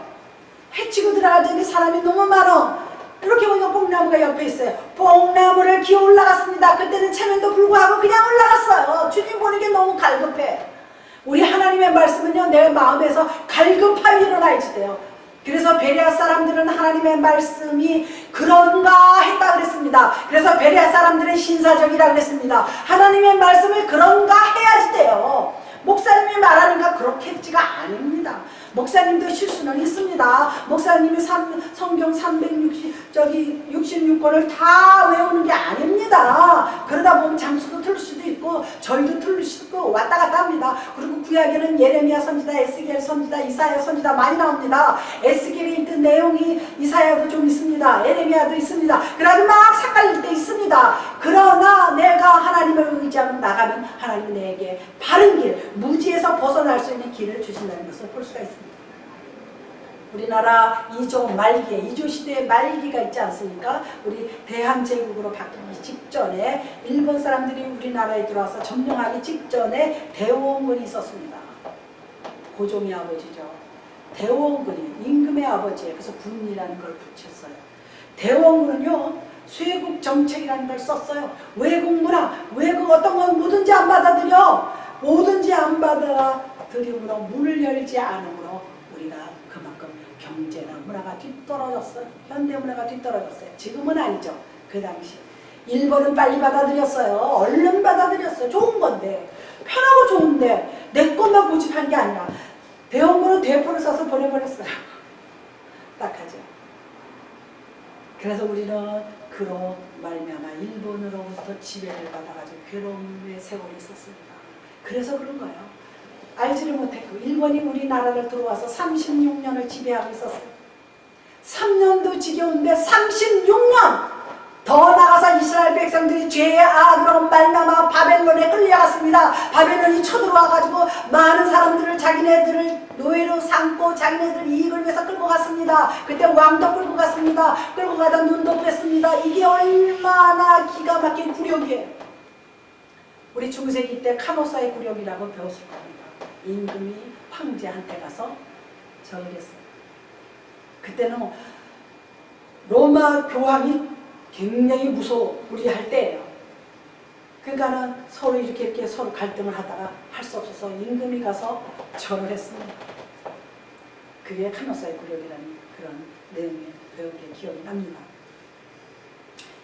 Speaker 1: 해치고 들어가더니 사람이 너무 많아. 이렇게 보니까 뽕나무가 옆에 있어요. 뽕나무를 기어 올라갔습니다. 그때는 체면도 불구하고 그냥 올라갔어요. 주님 보는 게 너무 갈급해. 우리 하나님의 말씀은요 내 마음에서 갈급하게 일어나야지 돼요. 그래서 베레아 사람들은 하나님의 말씀이 그런가 했다 그랬습니다. 그래서 베레아 사람들은 신사적이라 그랬습니다. 하나님의 말씀을 그런가 해야지 돼요. 목사님이 말하는가 그렇겠지가 아닙니다. 목사님도 실수는 있습니다. 목사님이 성경 366권을 다 외우는 게 아닙니다. 그러다 보면 장수도 틀릴 수도 있고 절도 틀릴 수도 있고 왔다 갔다 합니다. 그리고 구약에는 예레미야 선지자, 에스겔 선지자, 이사야 선지자 많이 나옵니다. 에스겔에 있던 내용이 이사야도 좀 있습니다. 예레미야도 있습니다. 그래도 막 삭갈릴 때 있습니다. 그러나 내가 하나님을 의지하고 나가면 하나님은 내게 바른 길, 무지에서 벗어날 수 있는 길을 주신다는 것을 볼 수가 있습니다. 우리나라 2조 말기에 2조 시대의 말기가 있지 않습니까? 우리 대한제국으로 바뀌기 직전에 일본 사람들이 우리나라에 들어와서 점령하기 직전에 대원군이 있었습니다. 고종의 아버지죠. 대원군이 임금의 아버지예요. 그래서 군이라는 걸 붙였어요. 대원군은요 쇄국 정책이라는 걸 썼어요. 외국 문화, 외국 어떤 건 뭐든지 안 받아들여. 뭐든지 안 받아들이므로 문을 열지 않으므로 우리가 그만큼 경제나 문화가 뒤떨어졌어요. 현대 문화가 뒤떨어졌어요. 지금은 아니죠. 그 당시 일본은 빨리 받아들였어요. 얼른 받아들였어요. 좋은 건데 편하고 좋은데 내 것만 고집한 게 아니라 대원군은 대포를 쏴서 보내버렸어요. 딱하죠. 그래서 우리는 그로 말미암아 일본으로부터 지배를 받아가지고 괴로움의 세월이 있었습니다. 그래서 그런 거예요. 알지를 못했고 일본이 우리나라를 들어와서 36년을 지배하고 있었어요. 3년도 지겨운데 36년! 더 나가서 이스라엘 백성들이 죄의 악으로 말미암아 바벨론에 끌려갔습니다. 바벨론이 쳐들어와가지고 많은 사람들을 자기네들을 노예로 삼고 자기네들 이익을 위해서 끌고 갔습니다. 그때 왕도 끌고 갔습니다. 끌고 가다 눈도 뺐습니다. 이게 얼마나 기가 막힌 굴욕이에요. 우리 중세기 때 카노사의 굴욕이라고 배웠을 겁니다. 임금이 황제한테 가서 절했어요. 그때는 로마 교황이 굉장히 무소무리할 때예요. 그러니까는 서로 이렇게 서로 갈등을 하다가 할 수 없어서 임금이 가서 절을 했습니다. 그게 카노사의 굴욕이라는 그런 내용이 배운 게 기억이 납니다.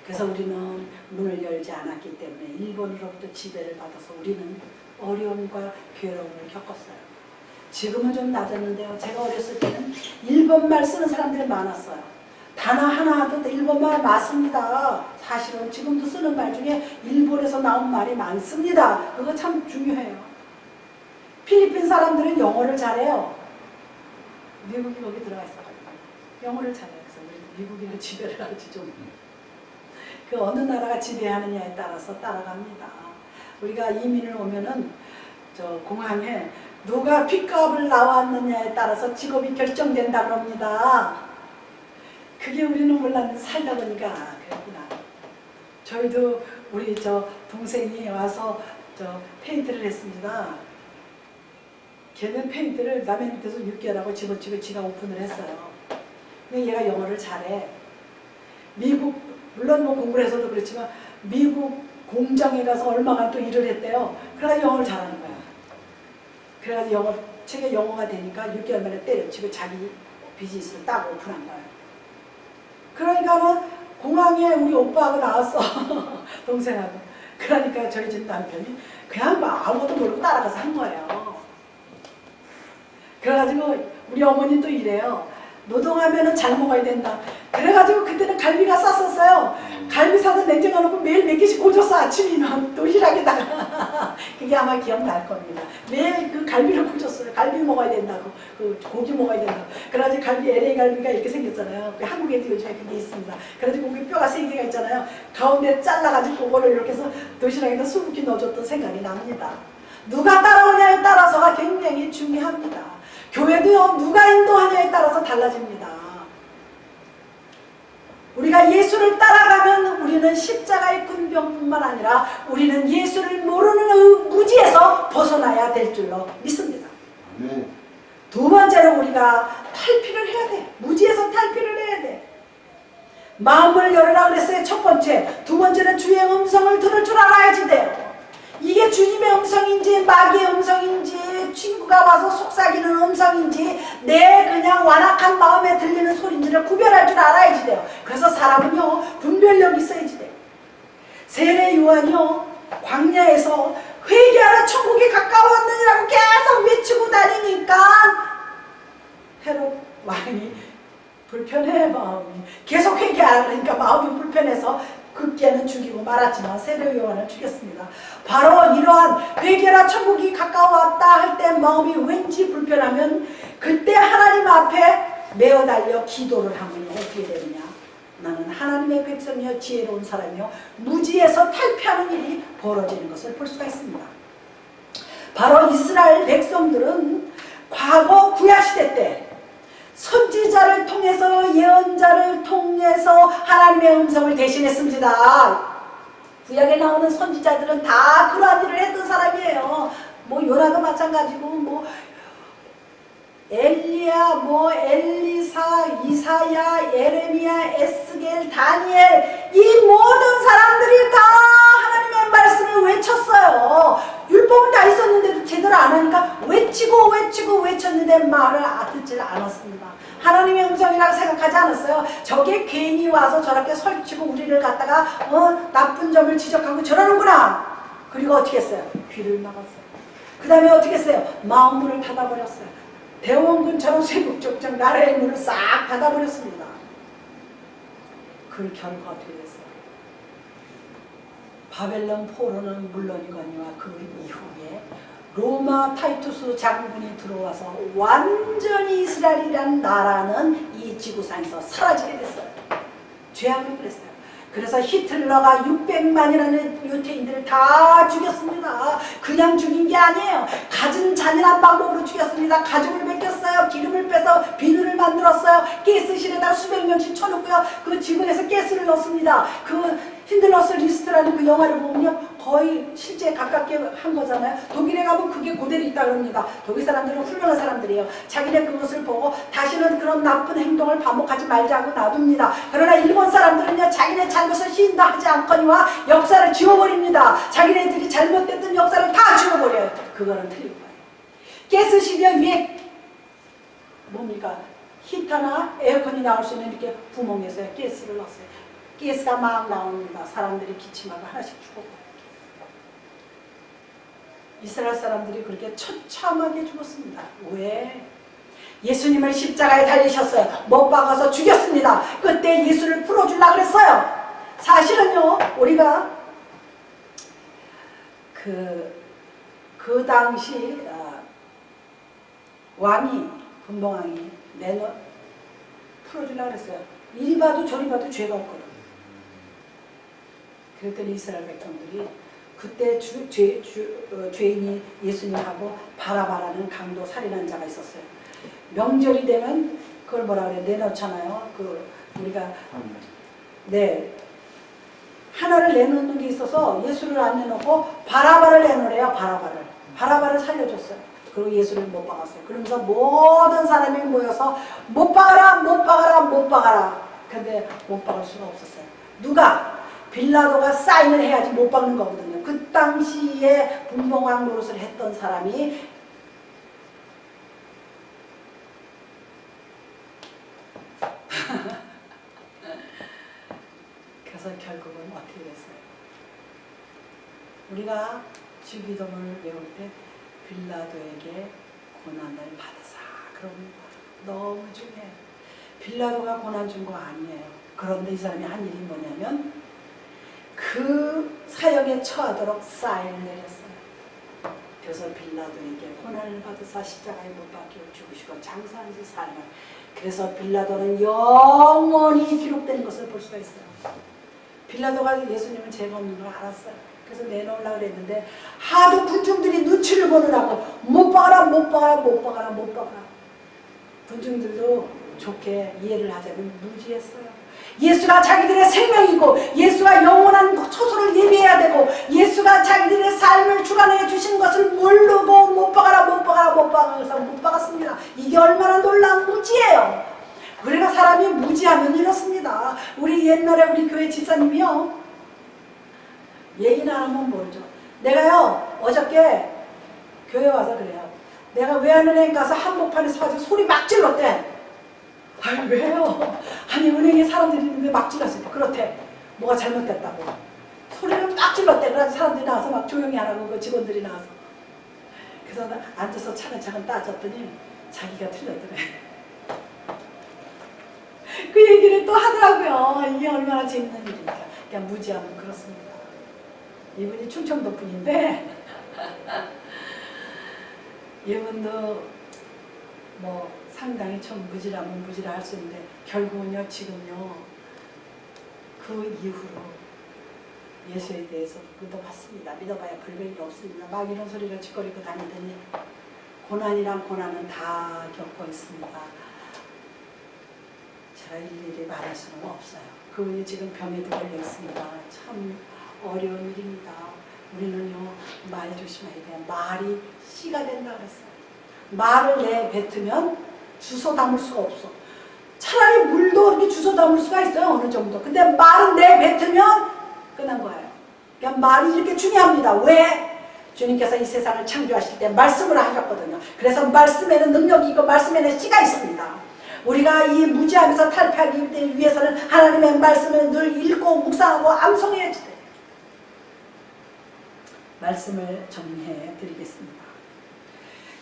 Speaker 1: 그래서 우리는 문을 열지 않았기 때문에 일본으로부터 지배를 받아서 우리는 어려움과 괴로움을 겪었어요. 지금은 좀 낮았는데요. 제가 어렸을 때는 일본말 쓰는 사람들이 많았어요. 단어 하나도 일본말 맞습니다. 사실은 지금도 쓰는 말 중에 일본에서 나온 말이 많습니다. 그거 참 중요해요. 필리핀 사람들은 영어를 잘해요. 미국이 거기 들어가 있어가지고 영어를 잘해요. 그래서 우리 미국인은 지배를 하지 좀. 그 어느 나라가 지배하느냐에 따라서 따라갑니다. 우리가 이민을 오면은 저 공항에 누가 픽업을 나왔느냐에 따라서 직업이 결정된다 그럽니다. 그게 우리는 몰랐는데 살다 보니까 그랬구나. 저희도 우리 저 동생이 와서 저 페인트를 했습니다. 걔는 페인트를 남의 밑에서 6개월하고 집어치고 지가 오픈을 했어요. 근데 얘가 영어를 잘해. 미국 물론 뭐 공부를 해서도 그렇지만 미국 공장에 가서 얼마간 또 일을 했대요. 그래가지고 영어를 잘하는 거야. 그래가지고 책에 영어가 되니까 6개월 만에 때려치고 자기 비즈니스를 딱 오픈한 거예요. 그러니까는 공항에 우리 오빠하고 나왔어. 동생하고. 그러니까 저희 집 남편이 그냥 막 아무것도 모르고 따라가서 한 거예요. 그래가지고 우리 어머니도 이래요. 노동하면은 잘 먹어야 된다. 그래가지고 그때는 갈비가 쌌었어요. 갈비 사서 냉장고 놓고 매일 몇 개씩 꽂았어. 아침이면 도시락에다가. 그게 아마 기억날 겁니다. 매일 그 갈비를 꽂았어요. 갈비 먹어야 된다고. 그 고기 먹어야 된다고. 그래가지고 갈비, LA 갈비가 이렇게 생겼잖아요. 그 한국에도 요즘에 그게 있습니다. 그래가지고 거기 뼈가 3개가 있잖아요. 가운데 잘라가지고 그거를 이렇게 해서 도시락에다 수북히 넣어줬던 생각이 납니다. 누가 따라오냐에 따라서가 굉장히 중요합니다. 교회도요, 누가 인도하냐에 따라서 달라집니다. 우리가 예수를 따라가면 우리는 십자가의 군병뿐만 아니라 우리는 예수를 모르는 무지에서 벗어나야 될 줄로 믿습니다.
Speaker 2: 아멘.
Speaker 1: 두 번째로 우리가 탈피를 해야 돼. 무지에서 탈피를 해야 돼. 마음을 열으라 그랬어요. 첫 번째. 두 번째는 주의 음성을 들을 줄 알아야지 돼요. 이게 주님의 음성인지 마귀의 음성인지 친구가 와서 속삭이는 음성인지 내 그냥 완악한 마음에 들리는 소리인지를 구별할 줄 알아야지 돼요. 그래서 사람은요 분별력이 있어야지 돼요. 세례 요한이요 광야에서 회개하라 천국이 가까웠느니라고 계속 외치고 다니니까 헤롯 왕이 불편해 마음이 계속 회개하니까 마음이 불편해서 급기야는 죽이고 말았지만 세례 요한을 죽였습니다. 바로 이러한 회개라 천국이 가까웠다 할 때 마음이 왠지 불편하면 그때 하나님 앞에 매어 달려 기도를 하면 어떻게 되느냐? 나는 하나님의 백성이여 지혜로운 사람이요 무지에서 탈피하는 일이 벌어지는 것을 볼 수가 있습니다. 바로 이스라엘 백성들은 과거 구약시대 때 선지자를 통해서 예언자를 통해서 하나님의 음성을 대신했습니다. 구약에 나오는 선지자들은 다 그러한 일을 했던 사람이에요. 뭐 요나도 마찬가지고 뭐 엘리야, 뭐 엘리사, 이사야, 예레미야, 에스겔, 다니엘 이 모든 사람들이 다 하나님의 말씀을 외쳤어요. 율법은 다 있었는데도 제대로 안 하니까 외치고 외쳤는데 말을 듣질 않았습니다. 하나님의 음성이라고 생각하지 않았어요. 저게 괜히 와서 저렇게 설치고 우리를 갖다가 나쁜 점을 지적하고 저러는구나. 그리고 어떻게 했어요? 귀를 막았어요. 그 다음에 어떻게 했어요? 마음문을 닫아버렸어요. 대원군처럼 쇠국족적 나라의 문을 싹 닫아버렸습니다. 그 결과 어떻게 됐어요? 바벨론 포로는 물론이거니와 그 이후에 로마 타이투스 장군이 들어와서 완전히 이스라엘이라는 나라는 이 지구상에서 사라지게 됐어요. 죄악을 그랬어요. 그래서 히틀러가 600만이라는 유태인들을 다 죽였습니다. 그냥 죽인 게 아니에요. 가진 잔인한 방법으로 죽였습니다. 가죽을 벗겼어요. 기름을 빼서 비누를 만들었어요. 가스실에다 수백 명씩 쳐놓고요. 그 지붕에서 가스를 넣습니다. 그 힌들러스 리스트라는 그 영화를 보면요. 거의 실제에 가깝게 한 거잖아요. 독일에 가면 그게 그대로 있다 그럽니다. 독일 사람들은 훌륭한 사람들이에요. 자기네 그것을 보고 다시는 그런 나쁜 행동을 반복하지 말자고 놔둡니다. 그러나 일본 사람들은요. 자기네 잘못을 시인다 하지 않거니와 역사를 지워버립니다. 자기네들이 잘못됐던 역사를 다 지워버려요. 그거는 틀린 거예요. 가스실에 위에 뭡니까? 히터나 에어컨이 나올 수 있는 이렇게 구멍에서 가스를 넣었어요. 가스가 막 나옵니다. 사람들이 기침하고 하나씩 죽어요. 이스라엘 사람들이 그렇게 처참하게 죽었습니다. 왜? 예수님을 십자가에 달리셨어요. 못 박아서 죽였습니다. 그때 예수를 풀어주려고 그랬어요. 사실은요, 우리가 그 당시 왕이, 분봉왕이 풀어주려고 그랬어요. 이리 봐도 저리 봐도 죄가 없거든. 그랬더니 이스라엘 백성들이 그때 죄인이 예수님하고 바라바라는 강도 살인한 자가 있었어요. 명절이 되면 그걸 뭐라 그래 내놓잖아요. 우리가 하나를 내놓는 게 있어서 예수를 안 내놓고 바라바를 내놓으래요. 바라바를 살려줬어요. 그리고 예수를 못 박았어요. 그러면서 모든 사람이 모여서 못 박아라. 근데 못 박을 수가 없었어요. 누가? 빌라도가 사인을 해야지 못 박는 거거든요. 그 당시에 분봉왕 노릇을 했던 사람이 그래서 결국은 어떻게 됐어요? 우리가 주기도문을 외울 때 빌라도에게 고난을 받으사 그럽니다. 너무 중요해요. 빌라도가 고난 준 거 아니에요. 그런데 이 사람이 한 일이 뭐냐면 그 사형에 처하도록 사인을 내렸어요. 그래서 빌라도에게 고난을 받으사 십자가에 못 박혀 죽으시고 장사한 지 사흘. 그래서 빌라도는 영원히 기록된 것을 볼 수가 있어요. 빌라도가 예수님은 죄가 없는 걸 알았어요. 그래서 내놓으려고 그랬는데 하도 군중들이 눈치를 보느라고 못 박아라 못 박아라 못 박아라 못 박아라. 군중들도 좋게 이해를 하자면 무지했어요. 예수가 자기들의 생명이고 예수가 영원한 초소를 예비해야 되고 예수가 자기들의 삶을 주관해 주신 것을 모르고 못 박아라 못 박아라 못 박아서 못 박았습니다. 이게 얼마나 놀라운 무지예요. 우리가 사람이 무지하면 이렇습니다. 우리 옛날에 우리 교회 집사님이요. 얘기는 안 하면 모르죠. 내가요 어저께 교회 와서 그래요. 내가 외환은행 가서 한복판에 서가지고 소리 막 질렀대. 아니 왜요? 아니 은행에 사람들이 있는데 막 질렀어요. 그렇대. 뭐가 잘못됐다고. 소리를 막 질렀대. 그래서 사람들이 나와서 막 조용히 하라고 그 직원들이 나와서. 그래서 앉아서 차근차근 따졌더니 자기가 틀렸더래. 그 얘기를 또 하더라고요. 이게 얼마나 재밌는 일입니까. 그냥 무지하면 그렇습니다. 이분이 충청도 분인데 이분도 뭐 상당히 좀 무지라면 무지라 할 수 있는데 결국은요 지금요 그 이후로 예수에 대해서 믿어봤습니다. 믿어봐야 별별이 없습니다. 막 이런 소리를 짓거리고 다니더니 고난이란 고난은 다 겪고 있습니다. 제가 일일이 말할 수는 없어요. 그분이 지금 병에도 걸려 있습니다. 참 어려운 일입니다. 우리는요 말 조심해야 돼요. 말이 씨가 된다 그랬어요. 말을 내뱉으면 주워 담을 수가 없어. 차라리 물도 이렇게 주워 담을 수가 있어요. 어느 정도. 근데 말은 내뱉으면 끝난 거예요. 그러니까 말이 이렇게 중요합니다. 왜? 주님께서 이 세상을 창조하실 때 말씀을 하셨거든요. 그래서 말씀에는 능력이 있고 말씀에는 씨가 있습니다. 우리가 이 무지하면서 탈피하기 위해서는 하나님의 말씀을 늘 읽고 묵상하고 암송해야 돼요. 말씀을 정리해 드리겠습니다.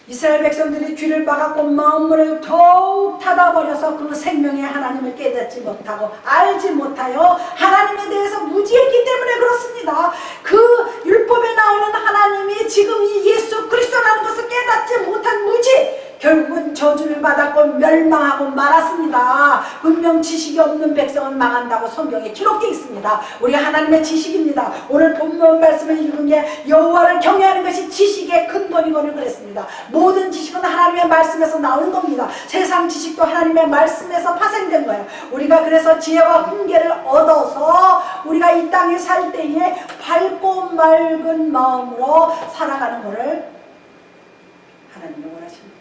Speaker 1: 이스라엘 백성들이 귀를 막았고 마음을 더욱 닫아버려서 그 생명의 하나님을 깨닫지 못하고 알지 못하여 하나님에 대해서 무지했기 때문에 그렇습니다. 그 율법에 나오는 하나님이 지금 이 예수 그리스도라는 것을 깨닫지 못한 무지, 결국은 저주를 받았고 멸망하고 말았습니다. 분명 지식이 없는 백성은 망한다고 성경에 기록되어 있습니다. 우리가 하나님의 지식입니다. 오늘 본문 말씀을 읽은 게 여호와를 경외하는 것이 지식의 근본이거늘 그랬습니다. 모든 지식은 하나님의 말씀에서 나오는 겁니다. 세상 지식도 하나님의 말씀에서 파생된 거예요. 우리가 그래서 지혜와 훈계를 얻어서 우리가 이 땅에 살 때에 밝고 맑은 마음으로 살아가는 것을 하나님이 원하십니다.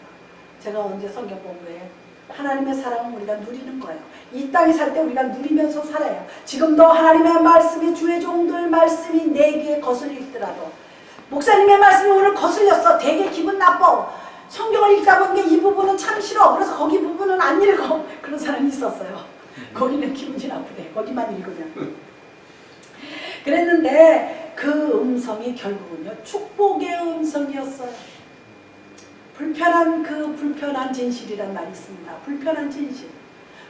Speaker 1: 제가 언제 성경 공부에 하나님의 사랑은 우리가 누리는 거예요. 이 땅에 살 때 우리가 누리면서 살아요. 지금도 하나님의 말씀이 주의 종들 말씀이 내 귀에 거슬리더라도 목사님의 말씀이 오늘 거슬렸어. 되게 기분 나빠. 성경을 읽다 보니까 이 부분은 참 싫어. 그래서 거기 부분은 안 읽어. 그런 사람이 있었어요. 거기는 기분이 나쁘대. 거기만 읽으면. 그랬는데 그 음성이 결국은요 축복의 음성이었어요. 불편한 진실이란 말이 있습니다. 불편한 진실.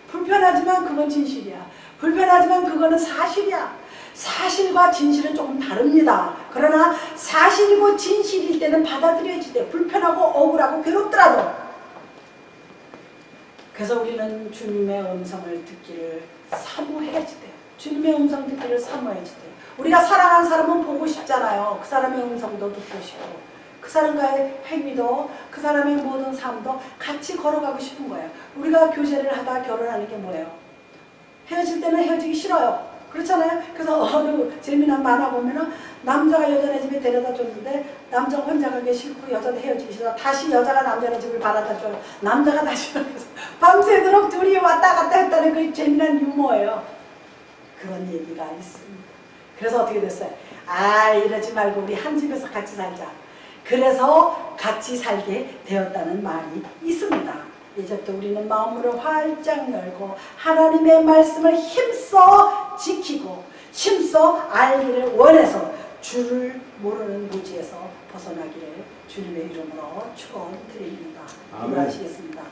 Speaker 1: 불편하지만 그건 진실이야. 불편하지만 그거는 사실이야. 사실과 진실은 조금 다릅니다. 그러나 사실이고 진실일 때는 받아들여야지 돼. 불편하고 억울하고 괴롭더라도. 그래서 우리는 주님의 음성을 듣기를 사모해야지 돼요. 주님의 음성 듣기를 사모해야지 돼요. 우리가 사랑하는 사람은 보고 싶잖아요. 그 사람의 음성도 듣고 싶고 그 사람과의 행위도 그 사람의 모든 삶도 같이 걸어가고 싶은 거예요. 우리가 교제를 하다 결혼하는 게 뭐예요? 헤어질 때는 헤어지기 싫어요. 그렇잖아요. 그래서 어느 재미난 만화 보면은 남자가 여자네 집에 데려다 줬는데 남자가 혼자 가기 싫고 여자도 헤어지기 싫어. 다시 여자가 남자네 집을 바라다 줘요. 남자가 다시 그래서 밤새도록 둘이 왔다 갔다 했다는 그 재미난 유머예요. 그런 얘기가 있습니다. 그래서 어떻게 됐어요? 아, 이러지 말고 우리 한 집에서 같이 살자. 그래서 같이 살게 되었다는 말이 있습니다. 이제부터 우리는 마음으로 활짝 열고 하나님의 말씀을 힘써 지키고 힘써 알기를 원해서 주를 모르는 무지에서 벗어나기를 주님의 이름으로 축원드립니다.
Speaker 2: 아멘.
Speaker 1: 기도하시겠습니다.